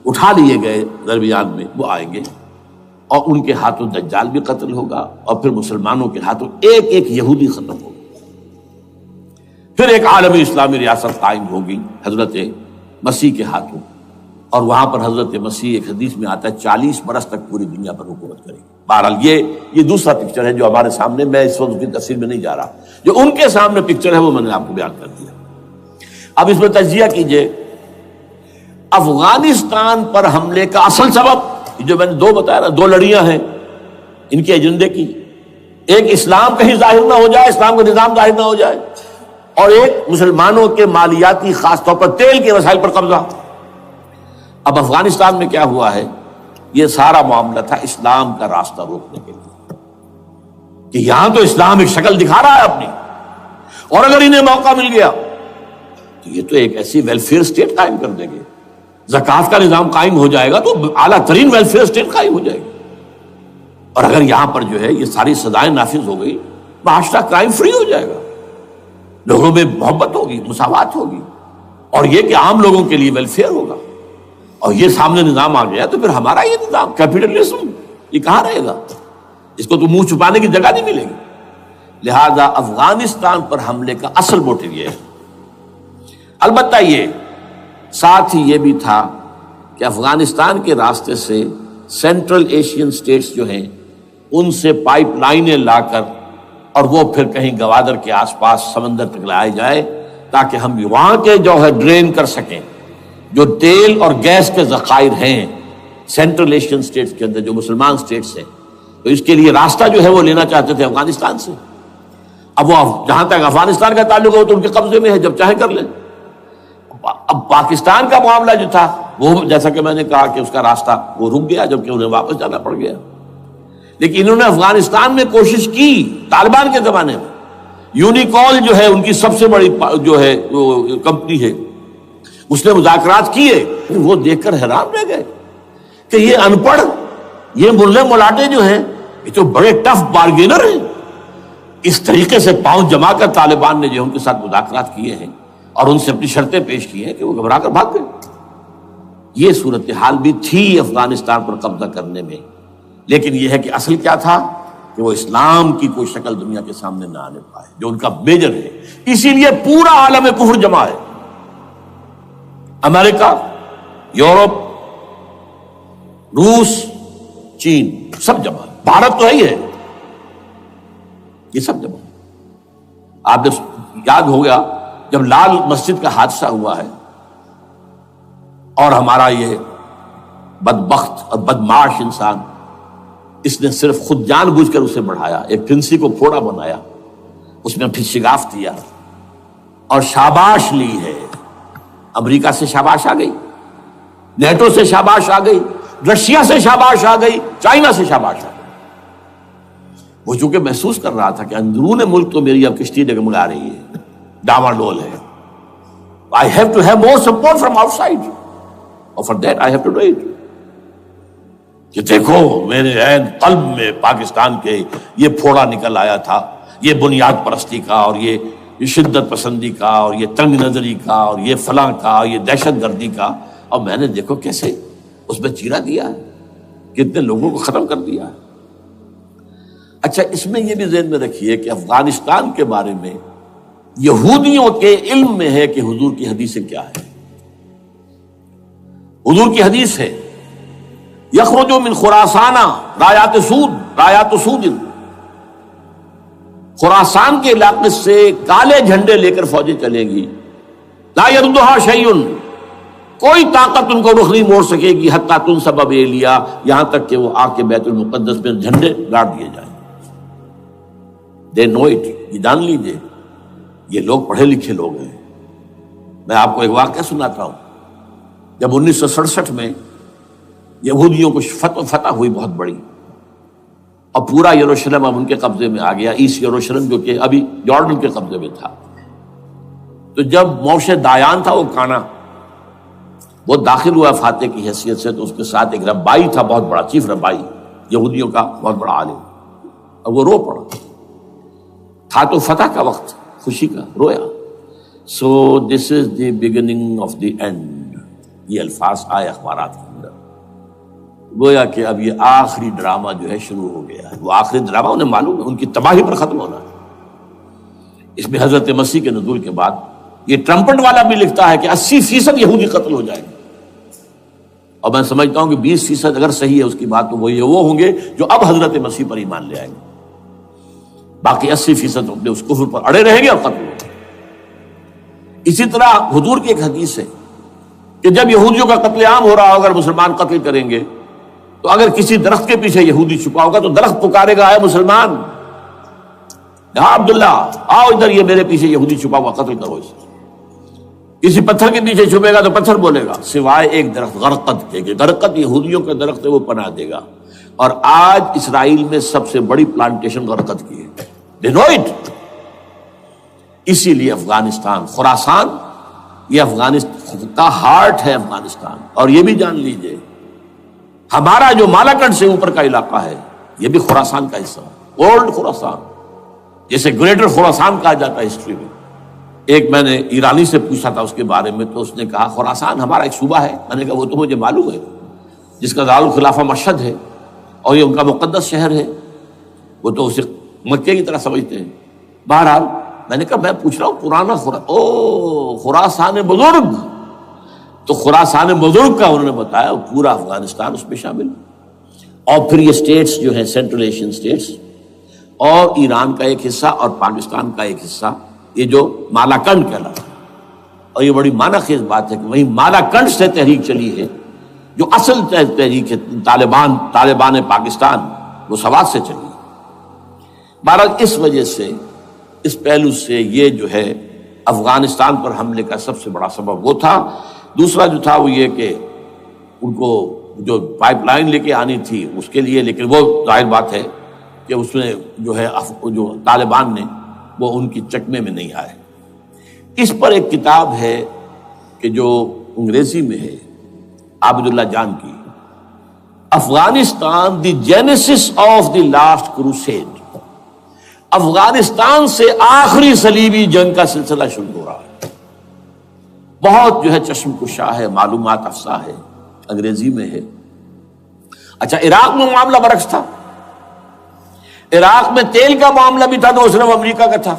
اٹھا لیے گئے درمیان میں، وہ آئیں گے اور ان کے ہاتھوں دجال بھی قتل ہوگا، اور پھر مسلمانوں کے ہاتھوں ایک ایک یہودی ختم ہوگا، پھر ایک عالمی اسلامی ریاست قائم ہوگی حضرت مسیح کے ہاتھوں، اور وہاں پر حضرت مسیح ایک حدیث میں آتا ہے 40 برس تک پوری دنیا پر حکومت کرے گی۔ بہرحال یہ دوسرا پکچر ہے جو ہمارے سامنے، میں اس وقت کی تفصیل میں نہیں جا رہا، جو ان کے سامنے پکچر ہے وہ میں نے آپ کو بیان کر دیا۔ اب اس میں تجزیہ کیجئے افغانستان پر حملے کا اصل سبب جو میں نے دو بتایا نا، دو لڑیاں ہیں ان کے ایجنڈے کی، ایک اسلام کہیں ظاہر نہ ہو جائے، اسلام کا نظام ظاہر نہ ہو جائے، اور ایک مسلمانوں کے مالیاتی خاص طور پر تیل کے وسائل پر قبضہ۔ اب افغانستان میں کیا ہوا ہے، یہ سارا معاملہ تھا اسلام کا راستہ روکنے کے لیے، کہ یہاں تو اسلام ایک شکل دکھا رہا ہے اپنی، اور اگر انہیں موقع مل گیا تو یہ تو ایک ایسی ویلفیئر اسٹیٹ قائم کر دیں گے، زکوٰۃ کا نظام قائم ہو جائے گا تو اعلیٰ ترین ویلفیئر اسٹیٹ قائم ہو جائے گی، اور اگر یہاں پر جو ہے یہ ساری سزائیں نافذ ہو گئی، معاشرہ کرائم فری ہو جائے گا، لوگوں میں محبت ہوگی، مساوات ہوگی، اور یہ کہ عام لوگوں کے لیے ویلفیئر ہوگا، اور یہ سامنے نظام آ گیا تو پھر ہمارا یہ نظام کیپٹلزم یہ کہاں رہے گا، اس کو تو منہ چھپانے کی جگہ نہیں ملے گی۔ لہذا افغانستان پر حملے کا اصل موٹیو یہ ہے۔ البتہ یہ ساتھ ہی یہ بھی تھا کہ افغانستان کے راستے سے سینٹرل ایشین سٹیٹس جو ہیں ان سے پائپ لائنیں لا کر اور وہ پھر کہیں گوادر کے آس پاس سمندر تک لائے جائے، تاکہ ہم وہاں کے جو ہے ڈرین کر سکیں جو تیل اور گیس کے ذخائر ہیں سینٹرل ایشین سٹیٹس کے اندر جو مسلمان سٹیٹس ہیں، تو اس کے لیے راستہ جو ہے وہ لینا چاہتے تھے افغانستان سے۔ اب وہ جہاں تک افغانستان کا تعلق ہو تو ان کے قبضے میں ہے، جب چاہے کر لیں۔ اب پاکستان کا معاملہ جو تھا وہ جیسا کہ میں نے کہا کہ اس کا راستہ وہ رک گیا، جبکہ انہیں واپس جانا پڑ گیا، لیکن انہوں نے افغانستان میں کوشش کی طالبان کے زمانے میں۔ یونیکول جو ہے ان کی سب سے بڑی جو ہے کمپنی ہے، اس نے مذاکرات کیے، وہ دیکھ کر حیران رہ گئے کہ یہ ان پڑھ، یہ ملے ملاٹے جو ہیں یہ تو بڑے ٹف بارگینر ہیں۔ اس طریقے سے پاؤں جما کر طالبان نے جو ان کے ساتھ مذاکرات کیے ہیں اور ان سے اپنی شرطیں پیش کی ہیں کہ وہ گھبرا کر بھاگ گئے۔ یہ صورتحال بھی تھی افغانستان پر قبضہ کرنے میں، لیکن یہ ہے کہ اصل کیا تھا کہ وہ اسلام کی کوئی شکل دنیا کے سامنے نہ آنے پائے، جو ان کا میجر ہے۔ اسی لیے پورا عالم کفر جمع ہے، امریکہ، یورپ، روس، چین، سب جمع ہے، بھارت تو ہے ہی ہے، یہ سب جمع ہے۔ آپ نے یاد ہو گیا جب لال مسجد کا حادثہ ہوا ہے اور ہمارا یہ بدبخت اور بدمعاش انسان، اس نے صرف خود جان بوجھ کر اسے بڑھایا، ایک پھنسی کو پھوڑا بنایا، اس میں پھر شگاف دیا اور شاباش لی ہے۔ امریکہ سے شاباش آ گئی، نیٹو سے شاباش آ گئی، رشیا سے شاباش آ گئی، چائنا سے شاباش آ گئی۔ وہ چونکہ محسوس کر رہا تھا کہ اندرون ملک تو میری اب کشتی ڈگمگا رہی ہے، ڈاواڈول ہے، I have to have more support from outside, اور for that I have to do it۔ کہ دیکھو میرے عین قلب میں پاکستان کے یہ پھوڑا نکل آیا تھا، یہ بنیاد پرستی کا اور یہ شدت پسندی کا اور یہ تنگ نظری کا اور یہ فلاں کا، یہ دہشت گردی کا، اور میں نے دیکھو کیسے اس میں چیرا دیا ہے، کتنے لوگوں کو ختم کر دیا ہے۔ اچھا، اس میں یہ بھی ذہن میں رکھیے کہ افغانستان کے بارے میں یہودیوں کے علم میں ہے کہ حضور کی حدیثیں کیا ہے۔ حضور کی حدیث ہے یخرج من خراسان رایات سود، خراسان کے علاقے سے کالے جھنڈے لے کر فوجیں چلیں گی، لا یردھا شیء، کوئی طاقت ان کو رخ نہیں موڑ سکے گی، حتی تنصب ایلیا، یہاں تک کہ وہ آ کے بیت المقدس میں جھنڈے گاڑ دیے جائیں۔ دے نو اٹ، یہ جان لیجیے، یہ لوگ پڑھے لکھے لوگ ہیں۔ میں آپ کو ایک واقعہ سناتا ہوں۔ جب 1967 میں یہودیوں کو فتح ہوئی بہت بڑی، اور پورا یروشلم اب ان کے قبضے میں آ گیا، ایسٹ یروشلم جو کہ ابھی جارڈن کے قبضے میں تھا، تو جب موشے دایان تھا وہ کانا، وہ داخل ہوا فاتح کی حیثیت سے، تو اس کے ساتھ ایک ربائی تھا بہت بڑا، چیف ربائی یہودیوں کا بہت بڑا عالم، اور وہ رو پڑا، تھا تو فتح کا وقت، خوشی کا، رویا۔ So this is the beginning of the end, یہ الفاظ آئے اخبارات کے اندر۔ گویا کہ اب یہ آخری ڈرامہ جو ہے شروع ہو گیا ہے. وہ آخری ڈرامہ انہیں معلوم ہے ان کی تباہی پر ختم ہونا ہے. اس میں حضرت مسیح کے نزول کے بعد یہ ٹرمپٹ والا بھی لکھتا ہے کہ 80% یہودی قتل ہو جائیں گے, اور میں سمجھتا ہوں کہ 20% اگر صحیح ہے اس کی بات تو وہ ہوں گے جو اب حضرت مسیح پر ایمان لے آئیں گے. باقی 80% اپنے اس کفر پر اڑے رہیں گے اور قتل ہوں گے. اسی طرح حضور کی ایک حدیث ہے کہ جب یہودیوں کا قتل عام ہو رہا ہوگا, اگر مسلمان قتل کریں گے تو اگر کسی درخت کے پیچھے یہودی چھپا ہوگا تو درخت پکارے گا, اے مسلمان, ہاں عبداللہ آؤ ادھر, یہ میرے پیچھے یہودی چھپا ہوا, قتل کرو اسے. کسی پتھر کے پیچھے چھپے گا تو پتھر بولے گا سوائے ایک درخت غرقد کے, کہ غرقد یہودیوں کا درخت ہے, وہ پناہ دے گا. اور آج اسرائیل میں سب سے بڑی پلانٹیشن غرقد کی ہے. They know it. اسی لیے افغانستان, خراسان, یہ افغانستان کا ہارٹ ہے افغانستان. اور یہ بھی جان لیجئے ہمارا جو مالاکنڈ سے اوپر کا علاقہ ہے یہ بھی خراسان کا حصہ ہے, اولڈ خراسان, جیسے گریٹر خراسان کہا جاتا ہے ہسٹری میں. ایک میں نے ایرانی سے پوچھا تھا اس کے بارے میں, تو اس نے کہا خراسان ہمارا ایک صوبہ ہے. میں نے کہا وہ تو مجھے معلوم ہے, جس کا دارالخلافہ مشہد ہے اور یہ ان کا مقدس شہر ہے, وہ تو اسے مکے کی طرح سمجھتے ہیں. بہرحال میں نے کہا میں پوچھ رہا ہوں پرانا خراسان بزرگ, تو خراسان بزرگ کا انہوں نے بتایا پورا افغانستان اس میں شامل. اور پھر یہ اسٹیٹس جو ہیں سینٹرل ایشین اسٹیٹس, اور ایران کا ایک حصہ اور پاکستان کا ایک حصہ, یہ جو مالاکنڈ کہلاتا ہے. اور یہ بڑی معنی خیز بات ہے کہ وہیں مالاکنڈ سے تحریک چلی ہے جو اصل تحریک ہے طالبان پاکستان, وہ سوات سے چلی ہے. بہرحال اس وجہ سے, اس پہلو سے یہ جو ہے افغانستان پر حملے کا سب سے بڑا سبب وہ تھا. دوسرا جو تھا وہ یہ کہ ان کو جو پائپ لائن لے کے آنی تھی اس کے لیے, لیکن وہ ظاہر بات ہے کہ اس میں جو ہے جو طالبان نے وہ ان کی چکمے میں نہیں آئے. اس پر ایک کتاب ہے کہ جو انگریزی میں ہے عابد اللہ جان کی, Afghanistan the genesis of the last crusade. Afghanistan سے آخری صلیبی جنگ کا سلسلہ شروع ہو رہا ہے. بہت جو ہے چشم کشا ہے, معلومات افزا ہے, انگریزی میں ہے. اچھا عراق میں معاملہ برعکس تھا. عراق میں تیل کا معاملہ بھی تھا تو صرف امریکہ کا تھا.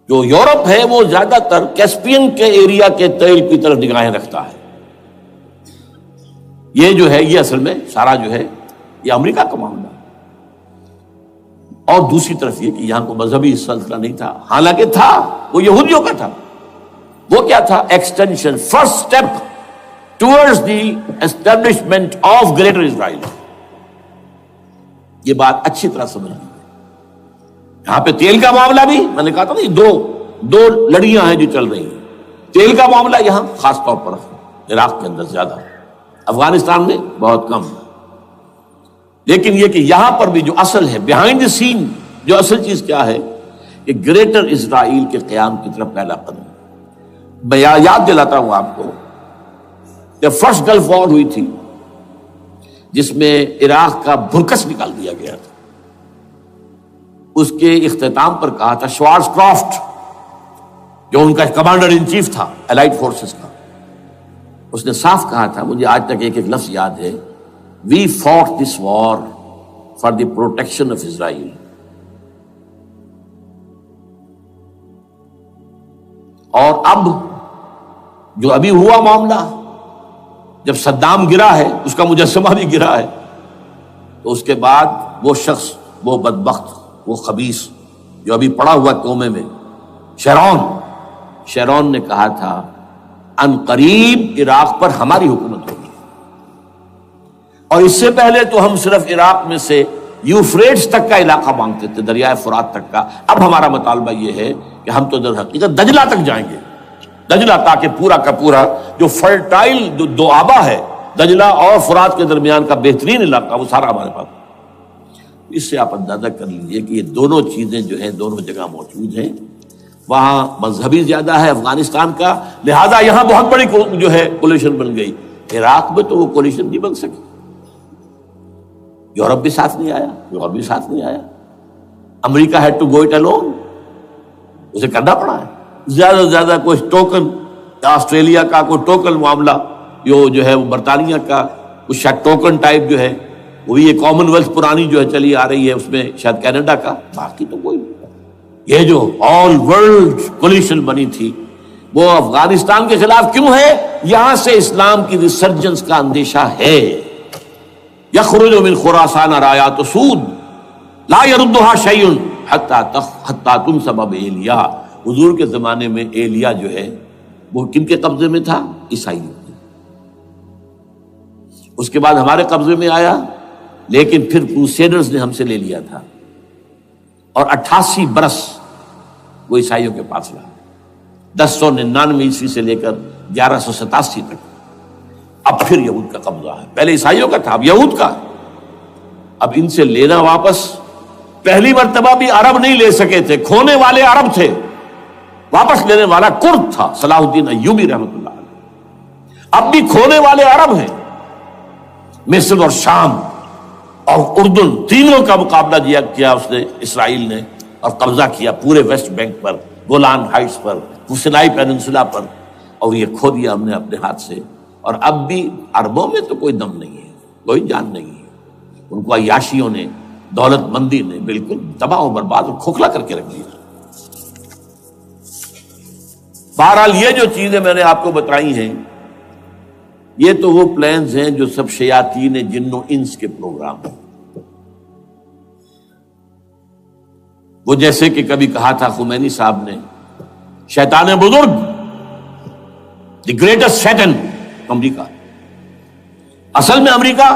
جو یورپ ہے وہ زیادہ تر کیسپین کے ایریا کے تیل کی طرف نگاہیں رکھتا ہے. یہ جو ہے یہ اصل میں سارا جو ہے یہ امریکہ کا معاملہ. اور دوسری طرف یہ کہ یہاں کو مذہبی سلسلہ نہیں تھا, حالانکہ تھا, وہ یہودیوں کا تھا. وہ کیا تھا؟ Extension, first step towards the establishment of Greater Israel. یہ بات اچھی طرح سمجھ لیجیے. یہاں پہ تیل کا معاملہ بھی میں نے کہا تھا نا, دو لڑیاں ہیں جو چل رہی ہیں. تیل کا معاملہ یہاں خاص طور پر عراق کے اندر زیادہ, افغانستان میں بہت کم. لیکن یہ کہ یہاں پر بھی جو اصل ہے بیہائنڈ دی سین, جو اصل چیز کیا ہے کہ گریٹر اسرائیل کے قیام کی طرف پہلا قدم. میں یاد دلاتا ہوں آپ کو کہ فرسٹ گلف وار ہوئی تھی جس میں عراق کا بھرکس نکال دیا گیا تھا. اس کے اختتام پر کہا تھا شوارز کرافٹ, جو ان کا کمانڈر ان چیف تھا الائڈ فورسز کا, اس نے صاف کہا تھا, مجھے آج تک ایک لفظ یاد ہے, We fought this war for the protection of Israel. اور اب جو ابھی ہوا معاملہ, جب صدام گرا ہے, اس کا مجسمہ بھی گرا ہے, تو اس کے بعد وہ شخص, وہ بدبخت, وہ خبیث جو ابھی پڑا ہوا کومے میں, شیرون نے کہا تھا ان قریب عراق پر ہماری حکومت ہوگی. اور اس سے پہلے تو ہم صرف عراق میں سے یوفریٹس تک کا علاقہ مانگتے تھے, دریائے فرات تک کا. اب ہمارا مطالبہ یہ ہے کہ ہم تو در حقیقت دجلہ تک جائیں گے, دجلہ, تاکہ پورا کا پورا جو فرٹائل دو آبا ہے دجلہ اور فرات کے درمیان کا بہترین علاقہ, وہ سارا ہمارے پاس. اس سے آپ اندازہ کر لیجیے کہ یہ دونوں چیزیں جو ہیں دونوں جگہ موجود ہیں. وہاں مذہبی زیادہ ہے افغانستان کا, لہذا یہاں بہت بڑی جو ہے کولیشن بن گئی. عراق میں تو وہ کولیشن نہیں بن سکی. یورپ بھی ساتھ نہیں آیا, امریکہ had to go it alone, اسے کرنا پڑا ہے. زیادہ سے زیادہ کوئی ٹوکن, آسٹریلیا کا کوئی ٹوکن معاملہ جو ہے وہ برطانیہ کا کچھ شاید ٹوکن ٹائپ جو ہے وہی یہ کامن ویلتھ پرانی جو ہے چلی آ رہی ہے، اس میں شاید کینیڈا کا، باقی تو کوئی نہیں۔ یہ جو آل ورلڈ کولیشن بنی تھی وہ افغانستان کے خلاف کیوں ہے؟ یہاں سے اسلام کی ریسرجنس کا اندیشہ ہے۔ یخرج من خراسان رایات سود لا یردها شیء حتی تنصب بایلیا۔ حضور کے زمانے میں ایلیا جو ہے وہ کن کے قبضے میں تھا؟ عیسائیوں کے۔ اس کے بعد ہمارے قبضے میں آیا، لیکن پھر کروسیڈرز نے ہم سے لے لیا تھا، اور 88 برس وہ عیسائیوں کے پاس رہا، 1099 عیسوی سے لے کر 1187 تک۔ اب پھر یہود کا قبضہ ہے، پہلے عیسائیوں کا تھا، اب یہود کا۔ اب ان سے لینا واپس، پہلی مرتبہ بھی عرب نہیں لے سکے تھے، کھونے والے عرب تھے، واپس لینے والا کرد تھا، صلاح الدین ایوبی رحمۃ اللہ علیہ۔ اب بھی کھونے والے عرب ہیں، مصر اور شام اور اردن، تینوں کا مقابلہ کیا اس نے، اسرائیل نے، اور قبضہ کیا پورے ویسٹ بینک پر، گولان ہائٹس پر، سینائی پیننسولا پر، اور یہ کھو دیا ہم نے اپنے ہاتھ سے۔ اور اب بھی عربوں میں تو کوئی دم نہیں ہے، کوئی جان نہیں ہے، ان کو عیاشیوں نے، دولت مندی نے بالکل تباہ و برباد اور کھوکھلا کر کے رکھ دیا۔ بہرحال یہ جو چیزیں میں نے آپ کو بتائی ہیں، یہ تو وہ پلانز ہیں جو سب شیاطین جن و انس کے پروگرام ہیں۔ وہ جیسے کہ کبھی کہا تھا خمینی صاحب نے، شیطان بزرگ، دی گریٹسٹ شیطن، امریکہ، اصل میں امریکہ،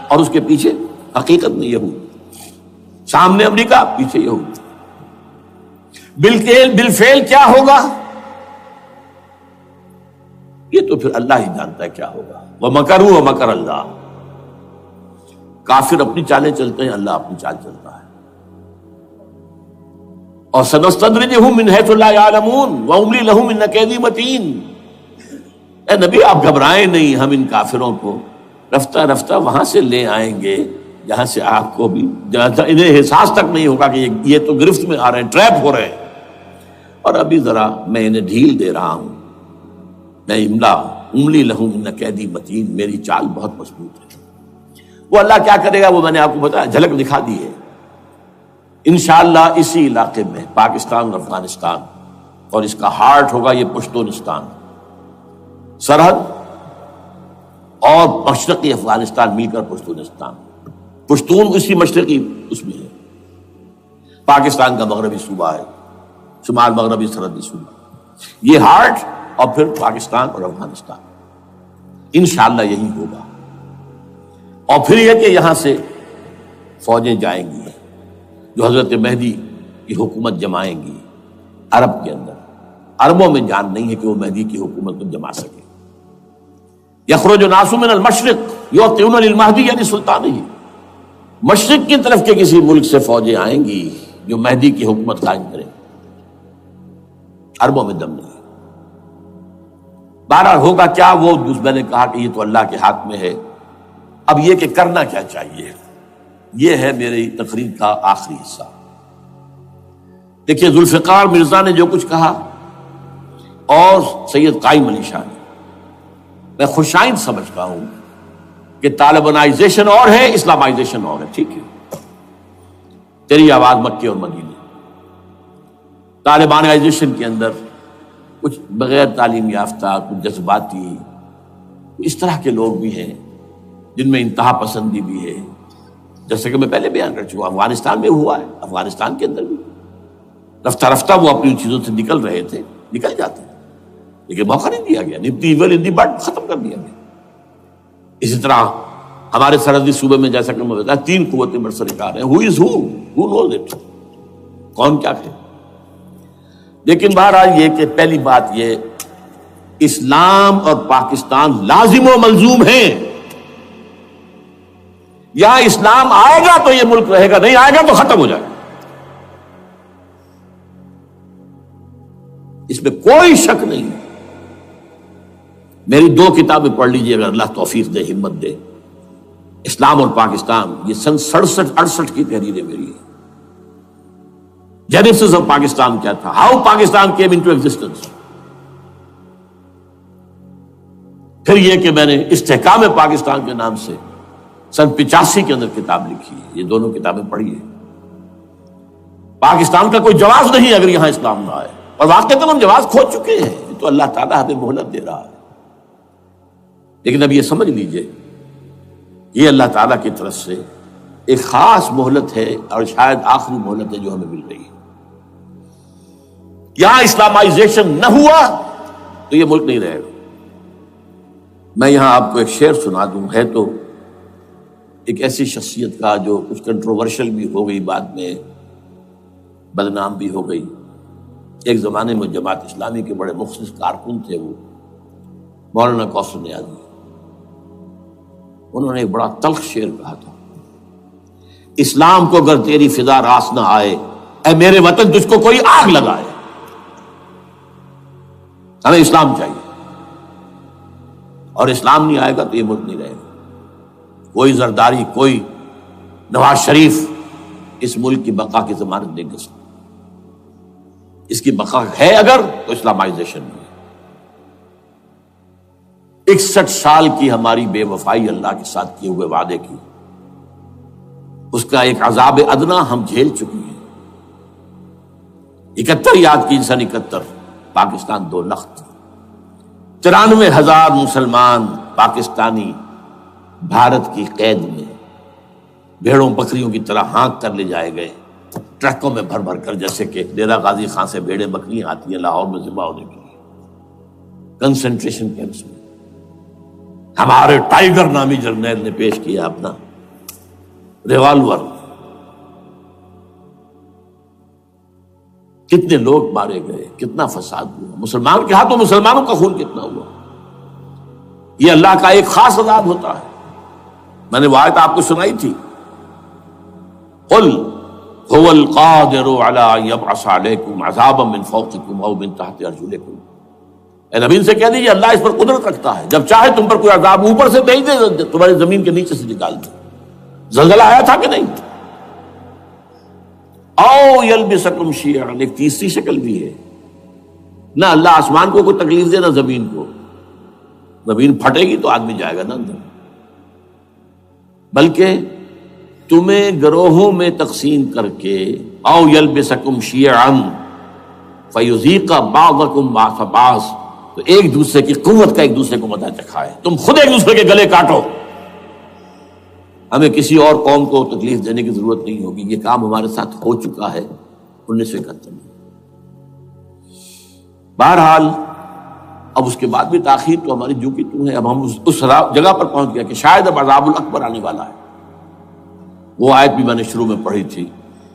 اور اس کے پیچھے حقیقت میں یہود، سامنے امریکہ، پیچھے یہود۔ بالفعل کیا ہوگا یہ تو پھر اللہ ہی جانتا ہے کیا ہوگا۔ وَمَكَرُوا وَمَكَرَ اللَّهُ، کافر اپنی چالیں چلتے ہیں، اللہ اپنی چال چلتا ہے۔ اور سَنَسْتَدْرِجُهُم مِّنْ حَيْثُ لَا يَعْلَمُونَ وَأُمْلِي لَهُمْ إِنَّ كَيْدِي مَتِينٌ۔ اے نبی آپ گھبرائیں نہیں، ہم ان کافروں کو رفتہ رفتہ وہاں سے لے آئیں گے جہاں سے آپ کو بھی انہیں احساس تک نہیں ہوگا کہ یہ تو گرفت میں آ رہے ہیں، ٹریپ ہو رہے ہیں، اور ابھی ذرا میں انہیں ڈھیل دے رہا ہوں۔ میں املی لہم ان قیدی متین، میری چال بہت مضبوط ہے۔ وہ اللہ کیا کرے گا وہ میں نے آپ کو بتایا، جھلک دکھا دی ہے۔ انشاءاللہ اسی علاقے میں پاکستان اور افغانستان، اور اس کا ہارٹ ہوگا یہ پشتونستان، سرحد اور مشرقی افغانستان مل کر پشتونستان، پشتون اسی مشرقی اس میں ہے، پاکستان کا مغربی صوبہ ہے، شمال مغربی سرحدی صوبہ، یہ ہارٹ، اور پھر پاکستان اور افغانستان، انشاءاللہ یہی ہوگا۔ اور پھر یہ کہ یہاں سے فوجیں جائیں گی جو حضرت مہدی کی حکومت جمائیں گی عرب کے اندر۔ عربوں میں جان نہیں ہے کہ وہ مہدی کی حکومت کو جما سکے۔ یخرج ناس من المشرق یعطون للمہدی یعنی سلطانہ، مشرق کی طرف کے کسی ملک سے فوجیں آئیں گی جو مہدی کی حکومت قائم کریں۔ عربوں میں دم نہیں۔ بہرحال ہوگا کیا، وہ میں نے کہا کہ یہ تو اللہ کے ہاتھ میں ہے۔ اب یہ کہ کرنا کیا چاہیے، یہ ہے میری تقریر کا آخری حصہ۔ دیکھیے ذوالفقار مرزا نے جو کچھ کہا اور سید قائم علی شاہ نے، میں خوشائند سمجھتا ہوں کہ طالبانائزیشن اور ہے، اسلامائزیشن اور ہے، ٹھیک ہے، تیری آواز مکے اور مدینے۔ طالبانائزیشن کے اندر کچھ بغیر تعلیم یافتہ، کچھ جذباتی، اس طرح کے لوگ بھی ہیں جن میں انتہا پسندی بھی ہے، جیسے کہ میں پہلے بیان کر چکا، افغانستان میں ہوا ہے، افغانستان کے اندر بھی رفتہ رفتہ وہ اپنی چیزوں سے نکل رہے تھے، نکل جاتے ہیں، لیکن موقع نہیں دیا گیا، نب دی ایول ان دی بڈ، ختم کر دیا گیا۔ اسی طرح ہمارے سرحدی صوبے میں جیسا کہ میں بتایا 3 قوتیں برسرکار ہیں، who knows it، کون کیا کہ۔ لیکن بہرحال یہ کہ پہلی بات یہ، اسلام اور پاکستان لازم و ملزوم ہیں۔ یہاں اسلام آئے گا تو یہ ملک رہے گا، نہیں آئے گا تو ختم ہو جائے گا، اس میں کوئی شک نہیں۔ میری 2 کتابیں پڑھ لیجیے اگر اللہ توفیق دے، ہمت دے، اسلام اور پاکستان، یہ سن 67-68 کی تحریریں میری ہیں۔ جینیسس آف پاکستان کیا تھا، how Pakistan came into existence, پھر یہ کہ میں نے استحکام پاکستان کے نام سے سن 85 کے اندر کتاب لکھی ہے. یہ دونوں کتابیں پڑھی ہیں. پاکستان کا کوئی جواز نہیں اگر یہاں اسلام نہ آئے، اور واقعتاً ہم جواز کھو چکے ہیں. یہ تو اللہ تعالیٰ ہمیں مہلت دے رہا ہے. لیکن اب یہ سمجھ لیجئے یہ اللہ تعالیٰ کی طرف سے ایک خاص مہلت ہے، اور شاید آخری مہلت ہے جو ہمیں مل رہی ہے. یہاں اسلامائزیشن نہ ہوا تو یہ ملک نہیں رہے گا. میں یہاں آپ کو ایک شعر سنا دوں. ہے تو ایک ایسی شخصیت کا جو کچھ کنٹروورشل بھی ہو گئی، بعد میں بدنام بھی ہو گئی. ایک زمانے میں جماعت اسلامی کے بڑے مخلص کارکن تھے وہ، مولانا کوثر نیازی. انہوں نے ایک بڑا تلخ شعر کہا تھا، اسلام کو اگر تیری فضا راس نہ آئے، اے میرے وطن تجھ کو کوئی آگ لگائے. ہمیں اسلام چاہیے، اور اسلام نہیں آئے گا تو یہ ملک نہیں رہے گا. کوئی زرداری، کوئی نواز شریف اس ملک کی بقا کی ضمانت نہیں دے سکتا. اس کی بقا ہے اگر تو اسلامائزیشن نہیں ہے. 61 سال کی ہماری بے وفائی اللہ کے ساتھ کیے ہوئے وعدے کی، اس کا ایک عذاب ادنا ہم جھیل چکے ہیں. 71 یاد کی سن 71 پاکستان 2 لخت، 93,000 مسلمان پاکستانی بھارت کی قید میں بھیڑوں بکریوں کی طرح ہانک کر لے جائے گئے، ٹرکوں میں بھر بھر کر، جیسے کہ ڈیرہ غازی خان سے بھیڑیں بکریاں آتی ہیں لاہور میں ذبح ہونے کے لیے، کنسنٹریشن کیمپس میں. ہمارے ٹائیگر نامی جرنیل نے پیش کیا اپنا ریوالور. کتنے لوگ مارے گئے، کتنا فساد ہوا. مسلمان کے ہاتھوں مسلمانوں کا خون کتنا ہوا. یہ اللہ کا ایک خاص عذاب ہوتا ہے. میں نے وہ آیت آپ کو سنائی تھی، قل هو القادر على ان يبعث عليكم عذابا من فوقكم او من تحت ارجلكم. اے نبی سے کہہ دیجیے اللہ اس پر قدرت رکھتا ہے، جب چاہے تم پر کوئی عذاب اوپر سے بھیج دے، تمہاری زمین کے نیچے سے نکال دے. زلزلہ آیا تھا کہ نہیں؟ او یلبسکم شیعا، ایک تیسری شکل بھی ہے. نہ اللہ آسمان کو کوئی تکلیف دے، نہ زمین کو. زمین پھٹے گی تو آدمی جائے گا نا اندر، بلکہ تمہیں گروہوں میں تقسیم کر کے او یلبسکم شیعا فیذیق بعضکم بعض بعض، تو ایک دوسرے کی قوت کا ایک دوسرے کو مزہ چکھائے. تم خود ایک دوسرے کے گلے کاٹو. ہمیں کسی اور قوم کو تکلیف دینے کی ضرورت نہیں ہوگی. یہ کام ہمارے ساتھ ہو چکا ہے 1971 میں. بہرحال اب اس کے بعد بھی تاخیر تو ہماری جو کی تو ہے. اب ہم اس جگہ پر پہنچ گیا کہ شاید اب عذاب الاکبر آنے والا ہے. وہ آیت بھی میں نے شروع میں پڑھی تھی،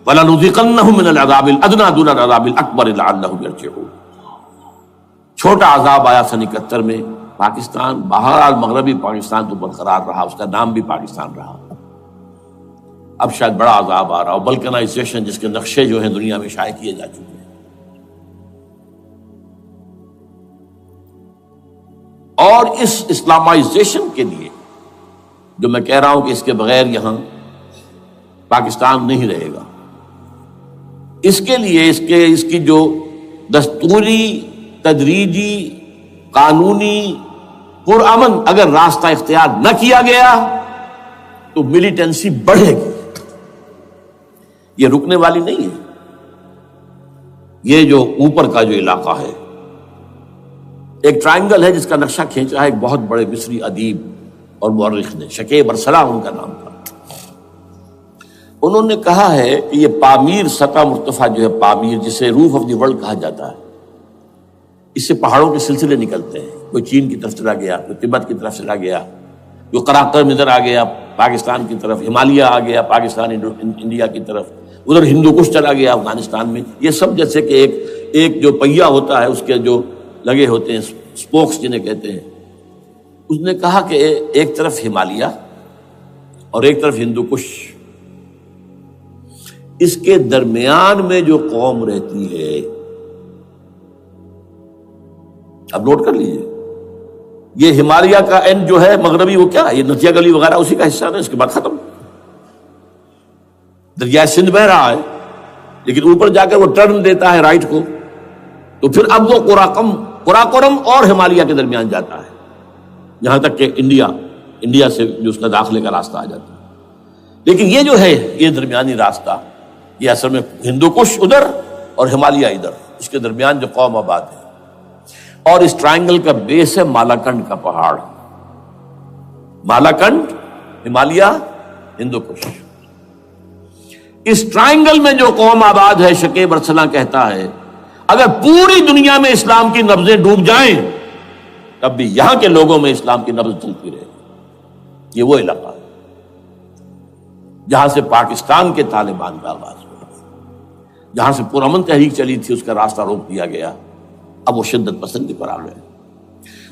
وَلَنُذِيقَنَّهُم مِّنَ الْعَذَابِ الْأَدْنَىٰ دُونَ الْعَذَابِ الْأَكْبَرِ لَعَلَّهُمْ يَرْجِعُونَ. چھوٹا عذاب آیا سن 71 میں پاکستان. بہرحال مغربی پاکستان تو برقرار رہا، اس کا نام بھی پاکستان رہا. اب شاید بڑا عذاب آ رہا ہو، بلکنائزیشن جس کے نقشے جو ہیں دنیا میں شائع کیے جا چکے ہیں. اور اس اسلامائزیشن کے لیے جو میں کہہ رہا ہوں کہ اس کے بغیر یہاں پاکستان نہیں رہے گا، اس کے لیے اس کی جو دستوری، تدریجی، قانونی، پرامن اگر راستہ اختیار نہ کیا گیا تو ملیٹنسی بڑھے گی. یہ رکنے والی نہیں ہے. یہ جو اوپر کا جو علاقہ ہے، ایک ٹرائنگل ہے جس کا نقشہ کھینچا ہے ایک بہت بڑے مصری ادیب اور مورخ نے، شکیب ارسلان ان کا نام تھا. انہوں نے کہا ہے کہ یہ پامیر سطح مرتفع جو ہے، پامیر جسے روف آف دی ورلڈ کہا جاتا ہے، اس سے پہاڑوں کے سلسلے نکلتے ہیں. کوئی چین کی طرف چلا گیا، کوئی تبت کی طرف چلا گیا، جو قراقرم ادھر آ گیا پاکستان کی طرف، ہمالیہ آ گیا پاکستان انڈیا کی طرف، ادھر ہندو کش چلا گیا افغانستان میں. یہ سب جیسے کہ ایک جو پہیا ہوتا ہے اس کے جو لگے ہوتے ہیں سپوکس جنہیں کہتے ہیں. اس نے کہا کہ ایک طرف ہمالیہ اور ایک طرف ہندو کش، اس کے درمیان میں جو قوم رہتی ہے، اب نوٹ کر لیجیے، یہ ہمالیہ کا اینڈ جو ہے مغربی، وہ کیا ہے، یہ نتیا گلی وغیرہ اسی کا حصہ ہے. اس کے بعد ختم، دریائے سندھ بہ رہا ہے، لیکن اوپر جا کر وہ ٹرن دیتا ہے رائٹ کو، تو پھر اب وہ قراقرم اور ہمالیہ کے درمیان جاتا ہے. یہاں تک کہ انڈیا سے جو اس کا داخلے کا راستہ آ جاتا ہے۔ لیکن یہ جو ہے یہ درمیانی راستہ، یہ اصل میں ہندو کش ادھر اور ہمالیہ ادھر، اس کے درمیان جو قوم آباد ہے، اور اس ٹرائنگل کا بیس ہے مالاکنڈ کا پہاڑ، مالاکنڈ، ہمالیہ، ہندو کش۔ اس ٹرائنگل میں جو قوم آباد ہے، شکیب ارسلان کہتا ہے اگر پوری دنیا میں اسلام کی نبضیں ڈوب جائیں تب بھی یہاں کے لوگوں میں اسلام کی نبض چلتی رہے گی۔ یہ وہ علاقہ ہے جہاں سے پاکستان کے طالبان کا آغاز ہوا، جہاں سے پرامن تحریک چلی تھی، اس کا راستہ روک دیا گیا۔ اب وہ شدت پسندی پر آ گئے،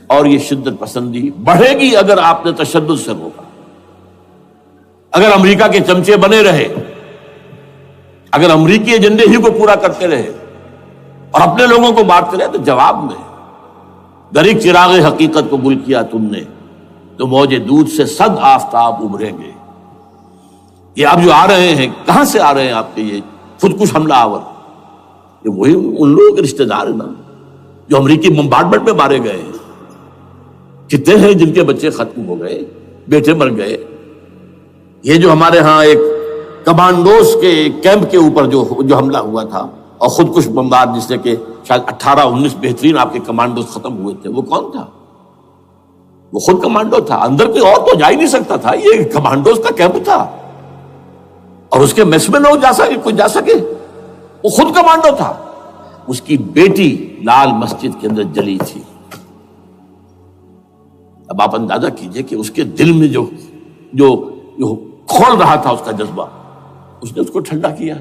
اور یہ شدت پسندی بڑھے گی اگر آپ نے تشدد سے روکا، اگر امریکہ کے چمچے بنے رہے، اگر امریکی ایجنڈے ہی کو پورا کرتے رہے اور اپنے لوگوں کو مارتے رہے، تو جواب میں دریک چراغ حقیقت کو گل کیا تم نے تو موج دودھ سے صد آفتاب ابھریں گے۔ یہ اب جو آ رہے ہیں، کہاں سے آ رہے ہیں آپ کے یہ خودکش حملہ آور؟ یہ وہی ان لوگوں کے رشتہ دار ہیں نا جو امریکی بمبارڈمنٹ میں مارے گئے ہیں۔ کتنے ہیں جن کے بچے ختم ہو گئے، بیٹے مر گئے۔ یہ جو ہمارے ہاں ایک کمانڈوز کے کیمپ کے اوپر جو حملہ ہوا تھا اور خودکش بمبار، جس سے کہ شاید 18-19 بہترین آپ کے کمانڈوز ختم ہوئے تھے، وہ کون تھا؟ وہ خود کمانڈو تھا، اندر کوئی اور تو جا ہی نہیں سکتا تھا، یہ کمانڈوز کا کیمپ تھا، اور اس کے میس میں لوگ کوئی جا سکے؟ وہ خود کمانڈو تھا۔ اس کی بیٹی لال مسجد کے اندر جلی تھی۔ اب آپ اندازہ کیجئے کہ اس کے دل میں جو کھول رہا تھا اس کا جذبہ، اس نے اس کو ٹھنڈا کیا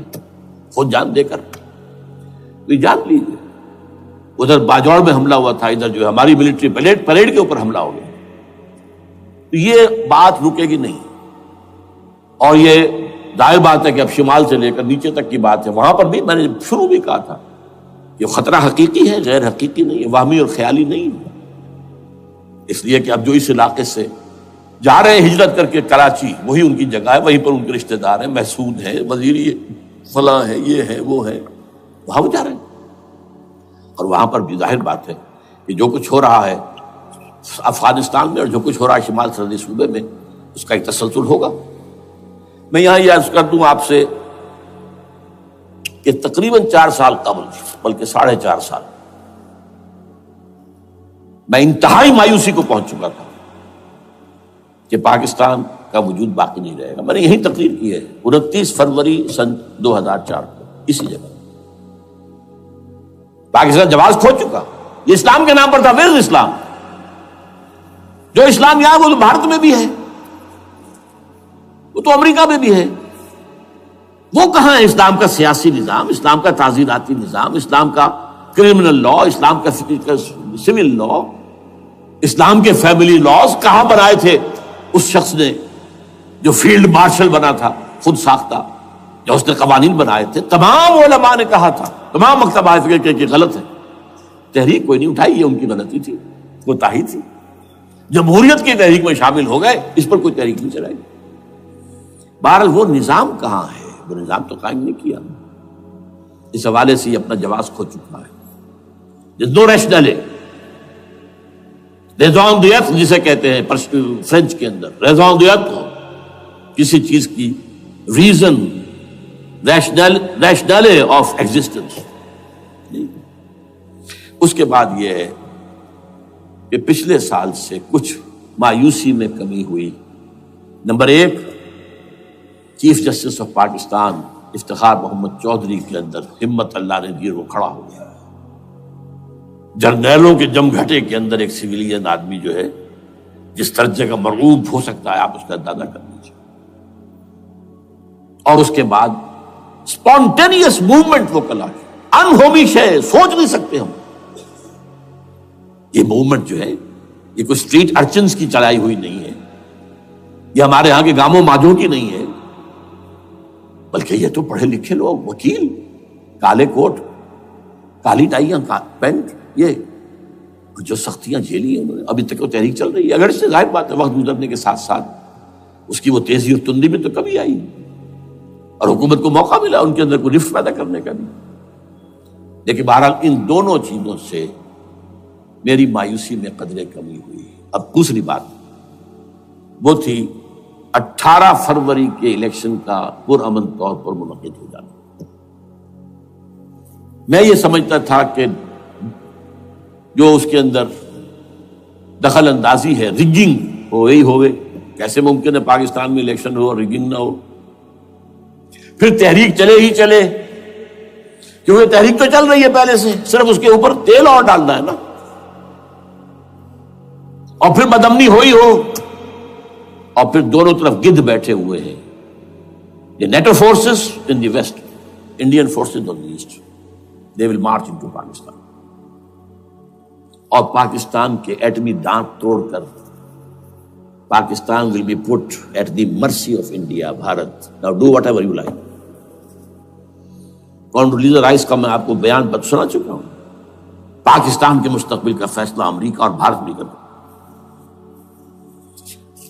خود جان دے کر۔ تو جان لیجیے، ادھر باجوڑ میں حملہ ہوا تھا، ادھر جو ہے ہماری ملٹری پریڈ کے اوپر حملہ ہو گیا۔ تو یہ بات رکے گی نہیں، اور یہ ظاہر بات ہے کہ اب شمال سے لے کر نیچے تک کی بات ہے۔ وہاں پر بھی میں نے شروع بھی کہا تھا کہ خطرہ حقیقی ہے، غیر حقیقی نہیں ہے، وہمی اور خیالی نہیں ہے۔ اس لیے کہ اب جو اس علاقے سے جا رہے ہیں ہجرت کر کے کراچی، وہی ان کی جگہ ہے، وہیں پر ان کے رشتہ دار ہیں، محسود ہیں، وزیری فلاں ہے، یہ ہے وہ ہے، وہاں وہ جا رہے ہیں۔ اور وہاں پر بھی ظاہر بات ہے کہ جو کچھ ہو رہا ہے افغانستان میں اور جو کچھ ہو رہا ہے شمال سرحدی صوبے میں، اس کا ایک تسلسل ہوگا۔ میں یہاں یہ عرض کر دوں آپ سے کہ تقریباً 4 سال قبل، بلکہ 4.5 سال، میں انتہائی مایوسی کو پہنچ چکا تھا کہ پاکستان کا وجود باقی نہیں رہے گا۔ میں نے یہی تقریر کی ہے 29 فروری سن 2004 کو، اسی جگہ۔ پاکستان جواز کھو چکا، یہ اسلام کے نام پر تھا، ویئر اسلام؟ جو اسلام یہاں وہ تو بھارت میں بھی ہے، وہ تو امریکہ میں بھی ہے۔ وہ کہاں ہے اسلام کا سیاسی نظام، اسلام کا تعزیراتی نظام، اسلام کا کرمنل لا، اسلام کا سول لا، اسلام کے فیملی لاز کہاں بنائے تھے اس شخص نے جو فیلڈ مارشل بنا تھا، خود ساختہ، جو اس نے قوانین بنائے تھے؟ تمام علماء نے کہا تھا، تمام مکتبہ فکر کہ غلط ہے، تحریک کوئی نہیں اٹھائی، یہ ان کی غلطی تھی، کوتاہی تھی۔ جمہوریت کی تحریک میں شامل ہو گئے، اس پر کوئی تحریک نہیں چلائی۔ بہرحال وہ نظام کہاں ہے؟ وہ نظام تو قائم نہیں کیا۔ اس حوالے سے یہ اپنا جواز کھو چکا ہے۔ نو ریشنل ریزون دیت جسے کہتے ہیں فرینچ کے اندر، ریزون دیت کسی چیز کی ریزن، ریشنل آف ایگزسٹنس۔ اس کے بعد یہ ہے کہ پچھلے سال سے کچھ مایوسی میں کمی ہوئی۔ Number 1، chief justice of Pakistan Iftikhar Muhammad Chaudhry کے اندر ہمت اللہ نے دی، وہ کھڑا ہو گیا۔ جرنیلوں کے جم گھٹے کے اندر ایک سویلین آدمی جو ہے جس درجے کا مرعوب ہو سکتا ہے، آپ اس کا اندازہ کر لیجیے۔ اور اس کے بعد اسپونٹینیس موومنٹ وہ کلا ہے، انہومی شے، سوچ نہیں سکتے ہم۔ یہ موومنٹ جو ہے یہ کوئی اسٹریٹ ارچنز کی چلائی ہوئی نہیں ہے، یہ ہمارے ہاں کے گاموں ماجھوں کی نہیں ہے، بلکہ یہ تو پڑھے لکھے لوگ، وکیل، کالے کوٹ، کالی ٹائیاں، پینٹ، یہ جو سختیاں جھیلی ہیں انہوں نے، ابھی تک وہ تحریک چل رہی ہے۔ اگر اس سے ظاہر بات ہے وقت گزرنے کے ساتھ ساتھ اس کی وہ تیزی اور تندی میں تو کمی آئی، اور حکومت کو موقع ملا ان کے اندر کوئی رفت پیدا کرنے کا بھی۔ لیکن بہرحال ان دونوں چیزوں سے میری مایوسی میں قدرے کمی ہوئی۔ اب دوسری بات وہ تھی 18 فروری کے الیکشن کا پرامن طور پر منعقد ہو جانا۔ میں یہ سمجھتا تھا کہ جو اس کے اندر دخل اندازی ہے، ریگنگ ہو گئی ہوگی، کیسے ممکن ہے پاکستان میں الیکشن ہو اور ریگنگ نہ ہو؟ پھر تحریک چلے ہی چلے، کیونکہ تحریک تو چل رہی ہے پہلے سے، صرف اس کے اوپر تیل اور ڈالنا ہے نا، اور پھر بدامنی ہوئی ہو، اور پھر دونوں طرف گدھ بیٹھے ہوئے ہیں، یہ NATO forces in the west, Indian forces on the east, they will march into Pakistan, اور پاکستان کے ایٹمی دانت توڑ کر Pakistan will be put at the mercy of India, Bharat, now do whatever you like. Condoleezza Rice کا میں آپ کو بیان سنا چکا ہوں، پاکستان کے مستقبل کا فیصلہ امریکہ اور بھارت بھی کرتا۔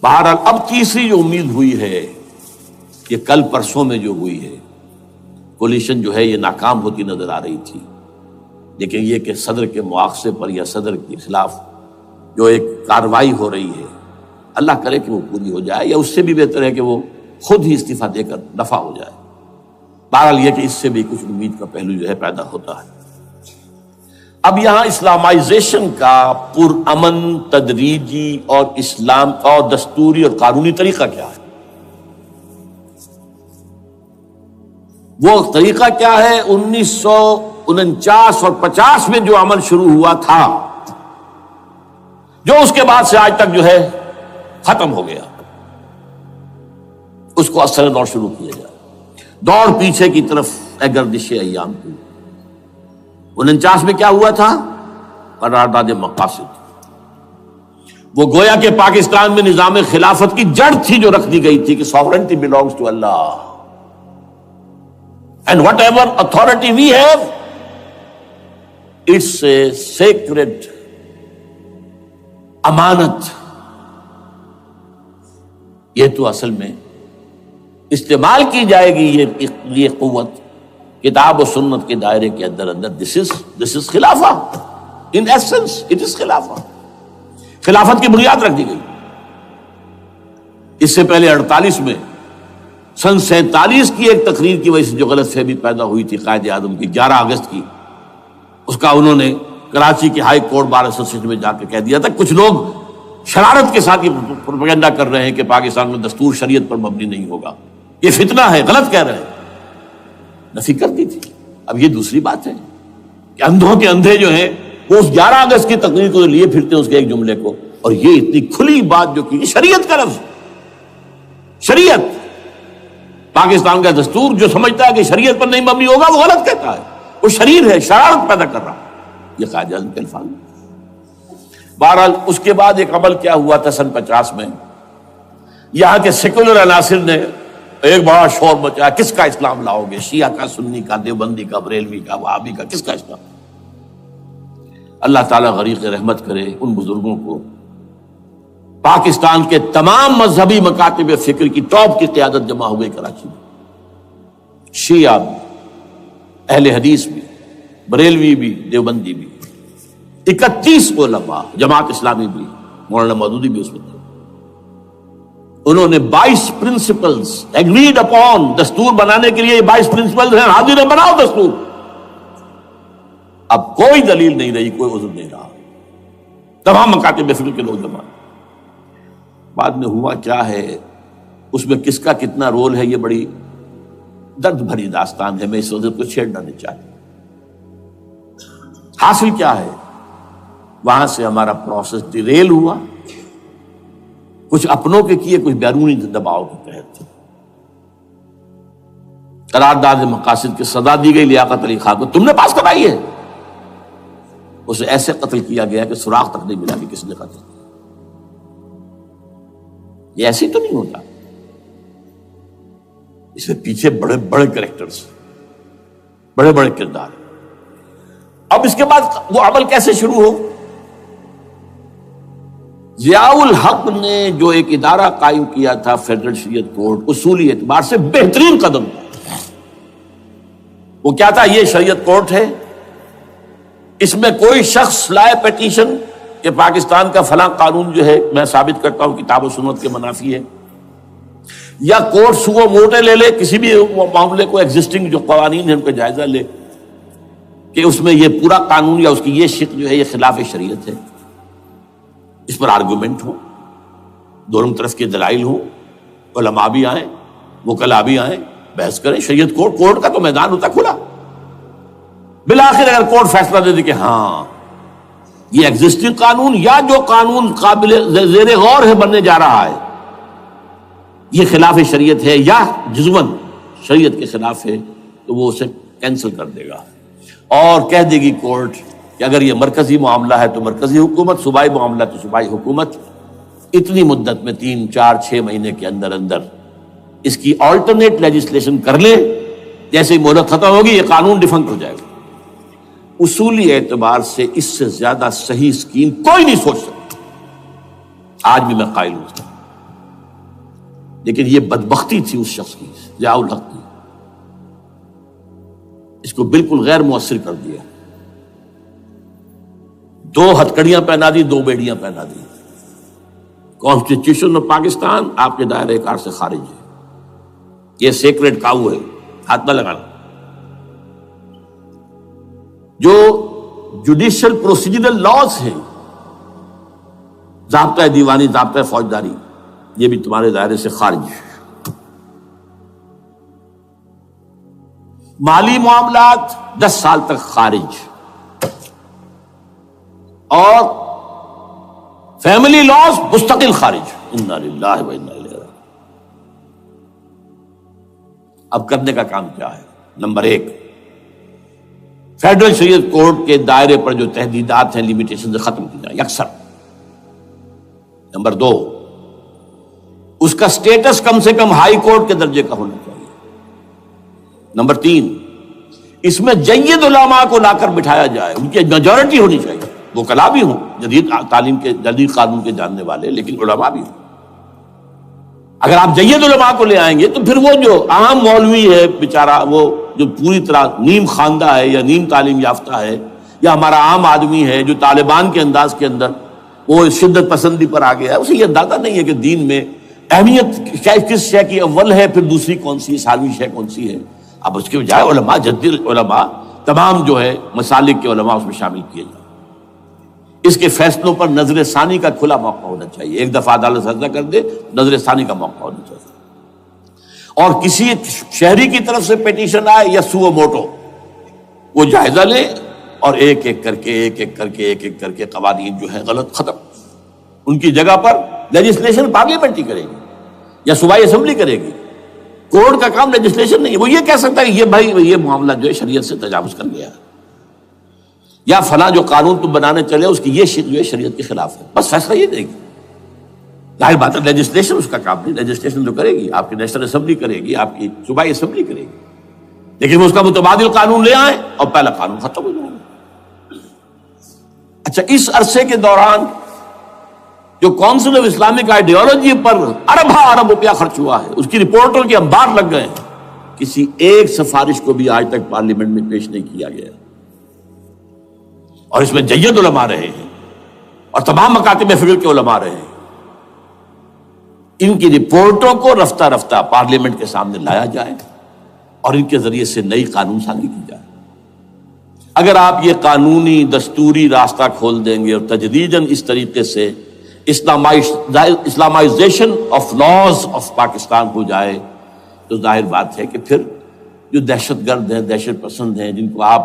بہرحال اب تیسری جو امید ہوئی ہے، یہ کل پرسوں میں جو ہوئی ہے، کولیشن جو ہے یہ ناکام ہوتی نظر آ رہی تھی، لیکن یہ کہ صدر کے مواخذے پر یا صدر کے خلاف جو ایک کارروائی ہو رہی ہے، اللہ کرے کہ وہ پوری ہو جائے، یا اس سے بھی بہتر ہے کہ وہ خود ہی استعفیٰ دے کر دفع ہو جائے۔ بہرحال یہ کہ اس سے بھی کچھ امید کا پہلو جو ہے پیدا ہوتا ہے۔ اب یہاں اسلامائزیشن کا پرامن، تدریجی اور اسلام اور دستوری اور قانونی طریقہ کیا ہے؟ وہ طریقہ کیا ہے؟ 1949 اور 50 میں جو عمل شروع ہوا تھا، جو اس کے بعد سے آج تک جو ہے ختم ہو گیا، اس کو اثر دور شروع کیا جائے، دوڑ پیچھے کی طرف اے گردش ایام کی۔ 49 میں کیا ہوا تھا؟ قرارداد مقاصد، وہ گویا کہ پاکستان میں نظام خلافت کی جڑ تھی جو رکھ دی گئی تھی کہ sovereignty belongs to Allah and whatever authority we have, it's a sacred امانت۔ یہ تو اصل میں استعمال کی جائے گی یہ قوت کتاب و سنت کے دائرے کے اندر this is خلافہ، in essence it is خلافہ، خلافت کی بنیاد رکھ دی گئی۔ اس سے پہلے 48 میں سن 47 کی ایک تقریر کی وجہ سے جو غلط فہمی پیدا ہوئی تھی قائد اعظم کی 11 اگست کی، اس کا انہوں نے کراچی کی ہائی کورٹ بار ایسوسیشن میں جا کے کہہ دیا تھا، کچھ لوگ شرارت کے ساتھ یہ پروپیگنڈا کر رہے ہیں کہ پاکستان میں دستور شریعت پر مبنی نہیں ہوگا، یہ فتنہ ہے، غلط کہہ رہے ہیں، نفی کر دی تھی۔ اب یہ دوسری بات ہے کہ اندھوں کے اندھے جو ہیں وہ اس 11 اگست کی تقریر کو لیے پھرتے ہیں، اس کے ایک جملے کو، اور یہ اتنی کھلی بات جو کی، شریعت کا لفظ، شریعت، پاکستان کا دستور جو سمجھتا ہے کہ شریعت پر نہیں مبنی ہوگا وہ غلط کہتا ہے، وہ شریر ہے، شرارت پیدا کر رہا، یہ قائد اعظم کے الفاظ۔ بہرحال اس کے بعد ایک عمل کیا ہوا تھا سن 50 میں، یہاں کے سیکولر عناصر نے ایک بڑا شور مچایا، کس کا اسلام لاؤ گے؟ شیعہ کا، سنی کا، دیوبندی کا، بریلوی کا، وہابی کا، کس کا اسلام؟ اللہ تعالیٰ غریق رحمت کرے ان بزرگوں کو، پاکستان کے تمام مذہبی مکاتب فکر کی ٹاپ کی قیادت جمع ہو گئی کراچی میں، شیعہ بھی، اہل حدیث بھی، بریلوی بھی، دیوبندی بھی، 31 علماء، جماعت اسلامی بھی، مولانا مودودی بھی اس میں تھے۔ انہوں نے 22 پرنسپلز ایگریڈ اپون، دستور بنانے کے لیے یہ 22 پرنسپلز ہیں، حاضر ہیں، بناؤ دستور۔ اب کوئی دلیل نہیں رہی، کوئی عذر نہیں رہا، تمام مکاتب فکر کے لوگ جمع۔ بعد میں ہوا کیا ہے، اس میں کس کا کتنا رول ہے، یہ بڑی درد بھری داستان ہے، میں اس وجہ کو چھیڑنا نہیں چاہتا۔ حاصل کیا ہے، وہاں سے ہمارا پروسیس ڈیریل ہوا، کچھ اپنوں کے کیے، کچھ بیرونی دباؤ کے تحت۔ قرارداد مقاصد کی سزا دی گئی لیاقت علی خان کو، تم نے پاس کرائی ہے، اسے ایسے قتل کیا گیا کہ سراغ تک نہیں ملا کہ کس نے قتل کیا۔ یہ ایسی تو نہیں ہوتا، اس میں پیچھے بڑے بڑے کریکٹرز، بڑے بڑے کردار۔ اب اس کے بعد وہ عمل کیسے شروع ہو؟ ضیاء الحق نے جو ایک ادارہ قائم کیا تھا فیڈرل شریعت کورٹ، اصولی اعتبار سے بہترین قدم تھا۔ وہ کیا تھا؟ یہ شریعت کورٹ ہے، اس میں کوئی شخص لائے پیٹیشن کہ پاکستان کا فلاں قانون جو ہے میں ثابت کرتا ہوں کتاب و سنت کے منافی ہے، یا کورٹ سو موٹے لے لے کسی بھی معاملے کو، ایگزسٹنگ جو قوانین ہیں ان کا جائزہ لے کہ اس میں یہ پورا قانون یا اس کی یہ شق جو ہے یہ خلاف شریعت ہے، اس پر آرگومنٹ ہو، دونوں طرف کے دلائل ہوں، علماء بھی آئیں، وکلاء بھی آئیں، بحث کریں، شریعت کورٹ کا تو میدان ہوتا کھلا۔ بالآخر اگر کورٹ فیصلہ دے دے کہ ہاں یہ ایگزسٹنگ قانون یا جو قانون قابل زیر غور ہے بننے جا رہا ہے یہ خلاف شریعت ہے یا جزوً شریعت کے خلاف ہے، تو وہ اسے کینسل کر دے گا اور کہہ دے گی کورٹ کہ اگر یہ مرکزی معاملہ ہے تو مرکزی حکومت، صوبائی معاملہ تو صوبائی حکومت، اتنی مدت میں 3 4 6 مہینے کے اندر اندر اس کی آلٹرنیٹ لیجسلیشن کر لے، جیسے ہی مہلت ختم ہوگی یہ قانون ڈیفنکٹ ہو جائے گا۔ اصولی اعتبار سے اس سے زیادہ صحیح اسکیم کوئی نہیں سوچ سکتا، آج بھی میں قائل ہوں، لیکن یہ بدبختی تھی اس شخص کی، ضیاء الحق کی، اس کو بالکل غیر مؤثر کر دیا، 2 ہتھکڑیاں پہنا دی، 2 بیڑیاں پہنا دی۔ کانسٹیٹیوشن آف پاکستان آپ کے دائرے کار سے خارج ہے، یہ سیکریٹ کاؤ ہے، ہاتھ نہ لگانا۔ جو جوڈیشل پروسیجرل لاز ہیں، ضابطہ دیوانی، ضابطہ فوجداری، یہ بھی تمہارے دائرے سے خارج ہے۔ مالی معاملات 10 سال تک خارج، اور فیملی لاز مستقل خارج۔ انا للہ و انا الیہ راجعون۔ اب کرنے کا کام کیا ہے؟ نمبر 1، فیڈرل شریعت کورٹ کے دائرے پر جو تحدیدات ہیں، لیمیٹیشن ختم کی جائیں یکسر۔ نمبر 2، اس کا سٹیٹس کم سے کم ہائی کورٹ کے درجے کا ہونا چاہیے۔ نمبر 3، اس میں جید علماء کو لا کر بٹھایا جائے، ان کی میجورٹی ہونی چاہیے، وکلاء بھی ہوں، جدید تعلیم کے، جدید قانون کے جاننے والے، لیکن علماء بھی ہوں۔ اگر آپ جید علماء کو لے آئیں گے تو پھر وہ جو عام مولوی ہے بیچارہ، وہ جو پوری طرح نیم خواندہ ہے یا نیم تعلیم یافتہ ہے، یا ہمارا عام آدمی ہے جو طالبان کے انداز کے اندر وہ شدت پسندی پر آ گیا ہے، اسے یہ اندازہ نہیں ہے کہ دین میں اہمیت کس شے کی اول ہے، پھر دوسری کون سی، سالوی شے کون سی ہے۔ اب اس کے بجائے علماء، جدید علماء، تمام جو ہے مسالک کے علماء اس میں شامل کیے جائیں۔ اس کے فیصلوں پر نظر ثانی کا کھلا موقع ہونا چاہیے، ایک دفعہ عدالت فیصلہ کر دے، نظر ثانی کا موقع ہونا چاہیے۔ اور کسی شہری کی طرف سے پیٹیشن آئے یا سو موٹو، وہ جائزہ لے اور ایک ایک کر کے قوانین جو ہے غلط ختم، ان کی جگہ پر لیجسلیشن پارلیمنٹ ہی کرے گی یا صوبائی اسمبلی کرے گی۔ کورٹ کا کام لیجسلیشن نہیں ہے، وہ یہ کہہ سکتا ہے یہ بھائی یہ معاملہ جو ہے شریعت سے تجاوز کر گیا ہے، یا فلاں جو قانون تم بنانے چلے اس کی یہ شق جو ہے شریعت کے خلاف ہے، بس فیصلہ یہ دے گی۔ ظاہر بات ہے لیجسلیشن اس کا کام نہیں، لیجسلیشن تو کرے گی آپ کی نیشنل اسمبلی، کرے گی آپ کی صوبائی اسمبلی کرے گی، لیکن وہ اس کا متبادل قانون لے آئیں اور پہلا قانون ختم ہو جائے گا۔ اچھا، اس عرصے کے دوران جو کونسل آف اسلامک آئیڈیالوجی پر ارب روپیہ خرچ ہوا ہے، اس کی رپورٹوں کے انبار لگ گئے ہیں، کسی ایک سفارش کو بھی آج تک پارلیمنٹ میں پیش نہیں کیا گیا، اور اس میں جید علماء رہے ہیں اور تمام مکاتب فکر کے علماء رہے ہیں۔ ان کی رپورٹوں کو رفتہ رفتہ پارلیمنٹ کے سامنے لایا جائے اور ان کے ذریعے سے نئی قانون سازی کی جائے۔ اگر آپ یہ قانونی دستوری راستہ کھول دیں گے اور تجدیداً اس طریقے سے Islamisation of laws of Pakistan ہو جائے تو ظاہر بات ہے کہ پھر جو دہشت گرد ہیں، دہشت پسند ہیں، جن کو آپ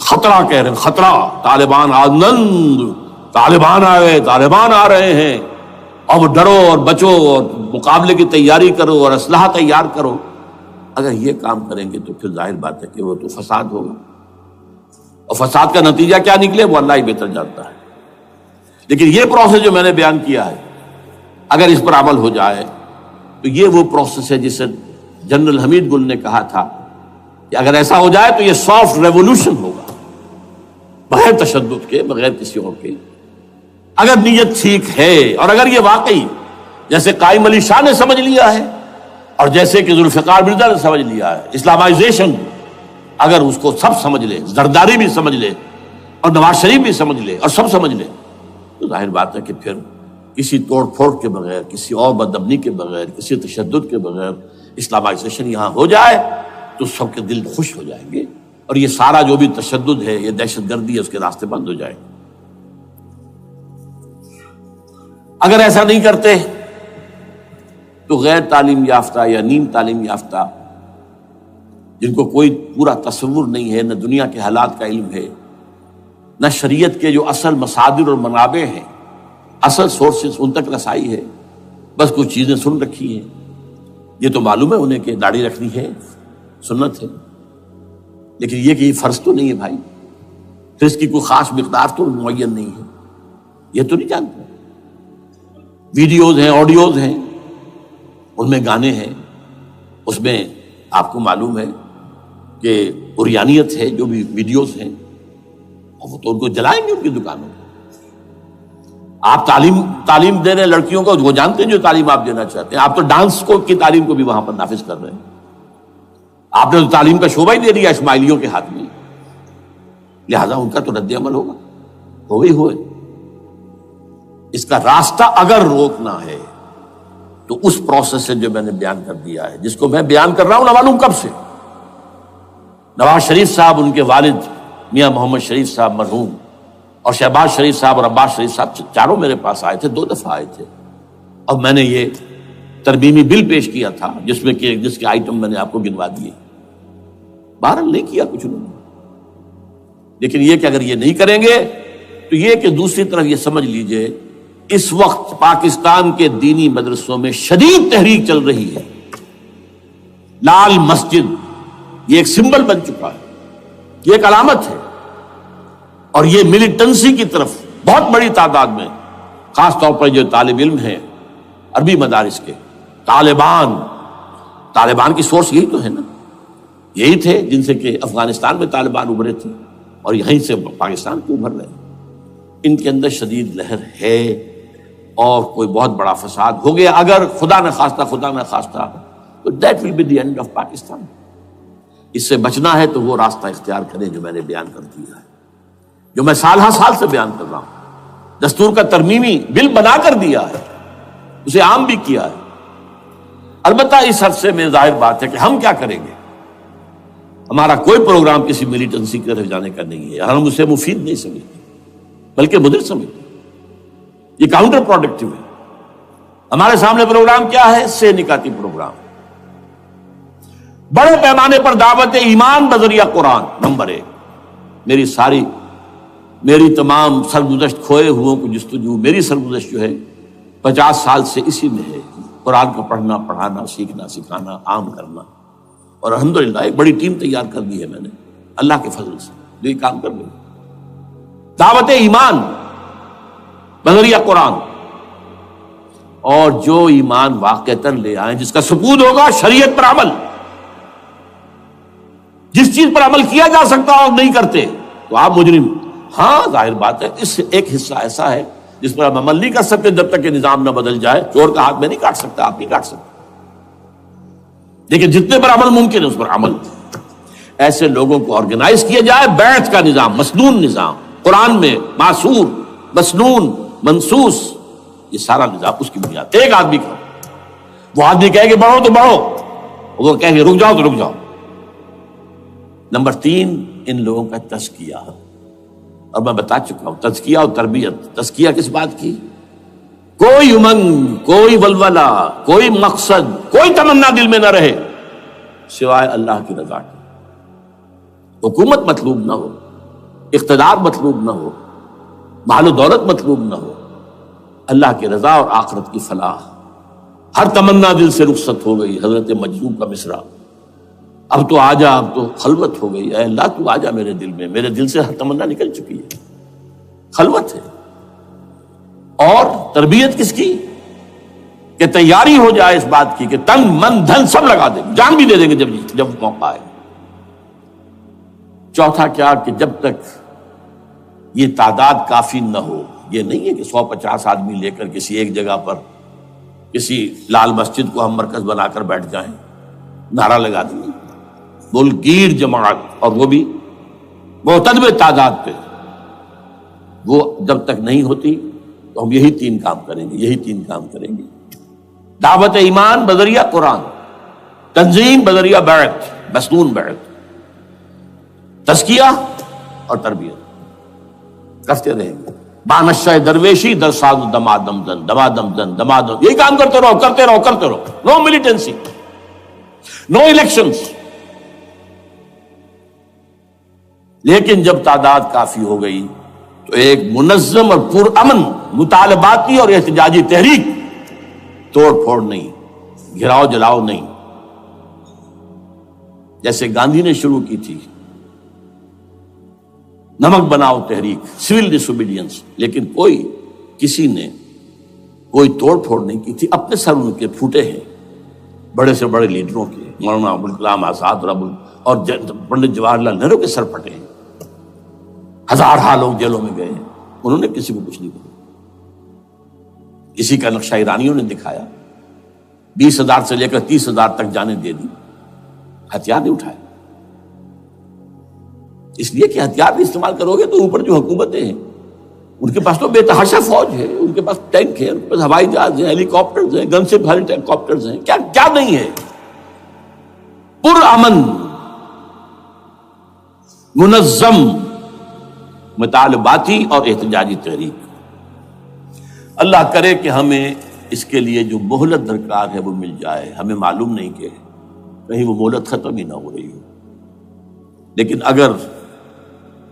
خطرہ کہہ رہے ہیں، خطرہ، طالبان آنند، طالبان آئے، طالبان آ رہے ہیں، اب ڈرو اور بچو اور مقابلے کی تیاری کرو اور اسلحہ تیار کرو، اگر یہ کام کریں گے تو پھر ظاہر بات ہے کہ وہ تو فساد ہوگا، اور فساد کا نتیجہ کیا نکلے وہ اللہ ہی بہتر جانتا ہے۔ لیکن یہ پروسیس جو میں نے بیان کیا ہے، اگر اس پر عمل ہو جائے تو یہ وہ پروسیس ہے جسے جنرل حمید گل نے کہا تھا کہ اگر ایسا ہو جائے تو یہ سافٹ ریولوشن ہوگا، بغیر تشدد کے، بغیر کسی اور کے۔ اگر نیت ٹھیک ہے اور اگر یہ واقعی جیسے قائم علی شاہ نے سمجھ لیا ہے اور جیسے کہ ذوالفقار مرزا نے سمجھ لیا ہے، اسلامائزیشن، اگر اس کو سب سمجھ لے، زرداری بھی سمجھ لے، اور نواز شریف بھی سمجھ لے اور سب سمجھ لے، تو ظاہر بات ہے کہ پھر کسی توڑ پھوڑ کے بغیر، کسی اور بدامنی کے بغیر، کسی تشدد کے بغیر اسلامائزیشن یہاں ہو جائے تو سب کے دل خوش ہو جائیں گے، اور یہ سارا جو بھی تشدد ہے، یہ دہشت گردی ہے، اس کے راستے بند ہو جائیں گے۔ اگر ایسا نہیں کرتے تو غیر تعلیم یافتہ یا نیم تعلیم یافتہ، جن کو کوئی پورا تصور نہیں ہے، نہ دنیا کے حالات کا علم ہے، نہ شریعت کے جو اصل مصادر اور منابع ہیں، اصل سورسز، ان تک رسائی ہے، بس کچھ چیزیں سن رکھی ہیں۔ یہ تو معلوم ہے انہیں کہ داڑھی رکھنی ہے، سنت ہے، لیکن یہ کہ یہ فرض تو نہیں ہے بھائی، پھر اس کی کوئی خاص مقدار تو معین نہیں ہے، یہ تو نہیں جانتے۔ ویڈیوز ہیں، آڈیوز ہیں، ان میں گانے ہیں، اس میں آپ کو معلوم ہے کہ عریانیت ہے، جو بھی ویڈیوز ہیں، اور وہ تو ان کو جلائیں گے ان کی دکانوں کو۔ آپ تعلیم دے رہے ہیں لڑکیوں کو، وہ جانتے ہیں جو تعلیم آپ دینا چاہتے ہیں، آپ تو ڈانس کی تعلیم کو بھی وہاں پر نافذ کر رہے ہیں، آپ نے تو تعلیم کا شعبہ ہی دے دیا اسماعیلیوں کے ہاتھ میں، لہذا ان کا تو رد عمل ہوگا، ہوئے۔ اس کا راستہ اگر روکنا ہے تو اس پروسیس سے جو میں نے بیان کر دیا ہے، جس کو میں بیان کر رہا ہوں نہ معلوم کب سے، نواز شریف صاحب، ان کے والد میاں محمد شریف صاحب مرحوم، اور شہباز شریف صاحب اور عباس شریف صاحب چاروں میرے پاس آئے تھے، 2 دفعہ آئے تھے، اور میں نے یہ ترمیمی بل پیش کیا تھا جس کے آئٹم میں نے آپ کو گنوا دیے۔ بہرحال نہیں کیا کچھ انہوں نے، لیکن یہ کہ اگر یہ نہیں کریں گے تو یہ کہ دوسری طرف یہ سمجھ لیجئے اس وقت پاکستان کے دینی مدرسوں میں شدید تحریک چل رہی ہے۔ لال مسجد یہ ایک سمبل بن چکا ہے، یہ ایک علامت ہے، اور یہ ملیٹنسی کی طرف بہت بڑی تعداد میں، خاص طور پر جو طالب علم ہیں عربی مدارس کے، طالبان کی سورس یہی تو ہے نا، یہی تھے جن سے کہ افغانستان میں طالبان ابھرے تھے اور یہیں سے پاکستان کو ابھر رہے ہیں۔ ان کے اندر شدید لہر ہے، اور کوئی بہت بڑا فساد ہو گیا اگر خدا نہ خواستہ تو that will be the end of Pakistan. اس سے بچنا ہے تو وہ راستہ اختیار کریں جو میں نے بیان کر دیا ہے، جو میں سال سے بیان کر رہا ہوں۔ دستور کا ترمیمی بل بنا کر دیا ہے، اسے عام بھی کیا ہے۔ البتہ اس عرصے میں ظاہر بات ہے کہ ہم کیا کریں گے، ہمارا کوئی پروگرام کسی ملیٹنسی کی طرف جانے کا نہیں ہے، ہم اسے مفید نہیں سمجھتے بلکہ مضر سمجھتے، یہ کاؤنٹر پروڈکٹیو ہے۔ ہمارے سامنے پروگرام کیا ہے؟ سے نکاتی پروگرام، بڑے پیمانے پر دعوت ایمان بذریعہ قرآن، نمبر 1۔ میری تمام سرگزشت کھوئے ہوئوں کو جستجو، میری سرگزشت جو ہے 50 سال سے اسی میں ہے، قرآن کا پڑھنا، پڑھانا، سیکھنا، سکھانا، عام کرنا، اور الحمدللہ ایک بڑی ٹیم تیار کر دی ہے میں نے اللہ کے فضل سے، جو یہ کام کر رہی ہے۔ دعوت ایمان بذریعہ قرآن، اور جو ایمان واقعتاً لے آئیں، جس کا ثبوت ہوگا شریعت پر عمل، جس چیز پر عمل کیا جا سکتا اور نہیں کرتے تو آپ مجرم۔ ہاں ظاہر بات ہے اس سے ایک حصہ ایسا ہے جس پر ہم عمل نہیں کر سکتے جب تک کہ نظام نہ بدل جائے، چور کا ہاتھ میں نہیں کاٹ سکتا، آپ نہیں کاٹ سکتے، لیکن جتنے پر عمل ممکن ہے اس پر عمل، ایسے لوگوں کو آرگنائز کیا جائے، بیعت کا نظام، مسنون نظام، قرآن میں معصور، مسنون، منصوص، یہ سارا نظام اس کی بنیاد۔ ایک آدمی کا، وہ آدمی کہے کہ بڑھو تو بڑھو، وہ کہے کہ رک جاؤ تو رک جاؤ۔ نمبر 3، ان لوگوں کا تزکیہ، اور میں بتا چکا ہوں تزکیہ اور تربیت۔ تزکیہ کس بات کی؟ کوئی امنگ، کوئی ولولہ، کوئی مقصد، کوئی تمنا دل میں نہ رہے سوائے اللہ کی رضا کے۔ حکومت مطلوب نہ ہو، اقتدار مطلوب نہ ہو، مال و دولت مطلوب نہ ہو، اللہ کی رضا اور آخرت کی فلاح۔ ہر تمنا دل سے رخصت ہو گئی، حضرت مجذوب کا مصرع، اب تو آجا، اب تو خلوت ہو گئی، اے اللہ تو آجا میرے دل میں، میرے دل سے ہر تمنا نکل چکی ہے، خلوت ہے۔ اور تربیت کس کی؟ کہ تیاری ہو جائے اس بات کی کہ تن من دھن سب لگا دیں گے، جان بھی دے دیں گے جب موقع آئے۔ چوتھا کیا؟ کہ جب تک یہ تعداد کافی نہ ہو، یہ نہیں ہے کہ 150 آدمی لے کر کسی ایک جگہ پر کسی لال مسجد کو ہم مرکز بنا کر بیٹھ جائیں، نعرہ لگا دیں، ملک گیر جماعت، اور وہ بھی معتدل تعداد پہ، وہ جب تک نہیں ہوتی تو ہم یہی تین کام کریں گے. دعوت ایمان بذریعہ قرآن، تنظیم بذریعہ بیعت، مسنون بیعت، تزکیہ اور تربیت کرتے رہیں گے. بانشہ درویشی در ساز دمادم زن دمادم زن دمادم، یہی کام کرتے رہو. نو ملیٹنسی، نو الیکشنز. لیکن جب تعداد کافی ہو گئی تو ایک منظم اور پرامن مطالباتی اور احتجاجی تحریک، توڑ پھوڑ نہیں، گھراؤ جلاؤ نہیں، جیسے گاندھی نے شروع کی تھی، نمک بناؤ تحریک، سول ڈس اوبیڈینس. لیکن کسی نے کوئی توڑ پھوڑ نہیں کی تھی. اپنے سر ان کے پھوٹے ہیں بڑے سے بڑے لیڈروں کے، مولانا ابوالکلام آزاد اور پنڈت جواہر لال نہرو کے سر پھٹے ہیں. ہزارہ لوگ جیلوں میں گئے ہیں، انہوں نے کسی کو کچھ نہیں کہا. اسی کا نقشہ ایرانیوں نے دکھایا، 20,000 سے لے کر 30,000 تک جانیں دے دی، ہتھیار نہیں اٹھائے. اس لیے کہ ہتھیار بھی استعمال کرو گے تو اوپر جو حکومتیں ہیں ان کے پاس تو بے تحاشا فوج ہے، ان کے پاس ٹینک ہے، ان کے پاس ہوائی جہاز ہیں، ہیلی کاپٹرز ہیں، گن سے بھرے ہیلی کاپٹرز ہیں. کیا نہیں ہے. پرامن منظم مطالباتی اور احتجاجی تحریک. اللہ کرے کہ ہمیں اس کے لیے جو مہلت درکار ہے وہ مل جائے. ہمیں معلوم نہیں کہ کہیں وہ مہلت ختم ہی نہ ہو رہی ہو. لیکن اگر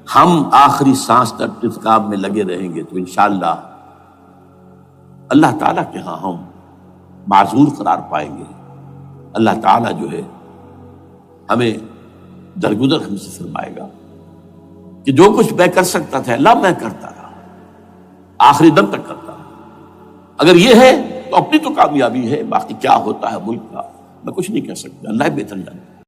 ہم آخری سانس تک اس کام میں لگے رہیں گے تو انشاءاللہ اللہ تعالیٰ کے ہاں ہم معذور قرار پائیں گے. اللہ تعالیٰ جو ہے ہمیں درگزر ہم سے فرمائے گا کہ جو کچھ میں کر سکتا تھا اللہ میں کرتا رہا، آخری دم تک کرتا رہا. اگر یہ ہے تو اپنی تو کامیابی ہے، باقی کیا ہوتا ہے ملک کا میں کچھ نہیں کہہ سکتا، اللہ بہتر جانتا.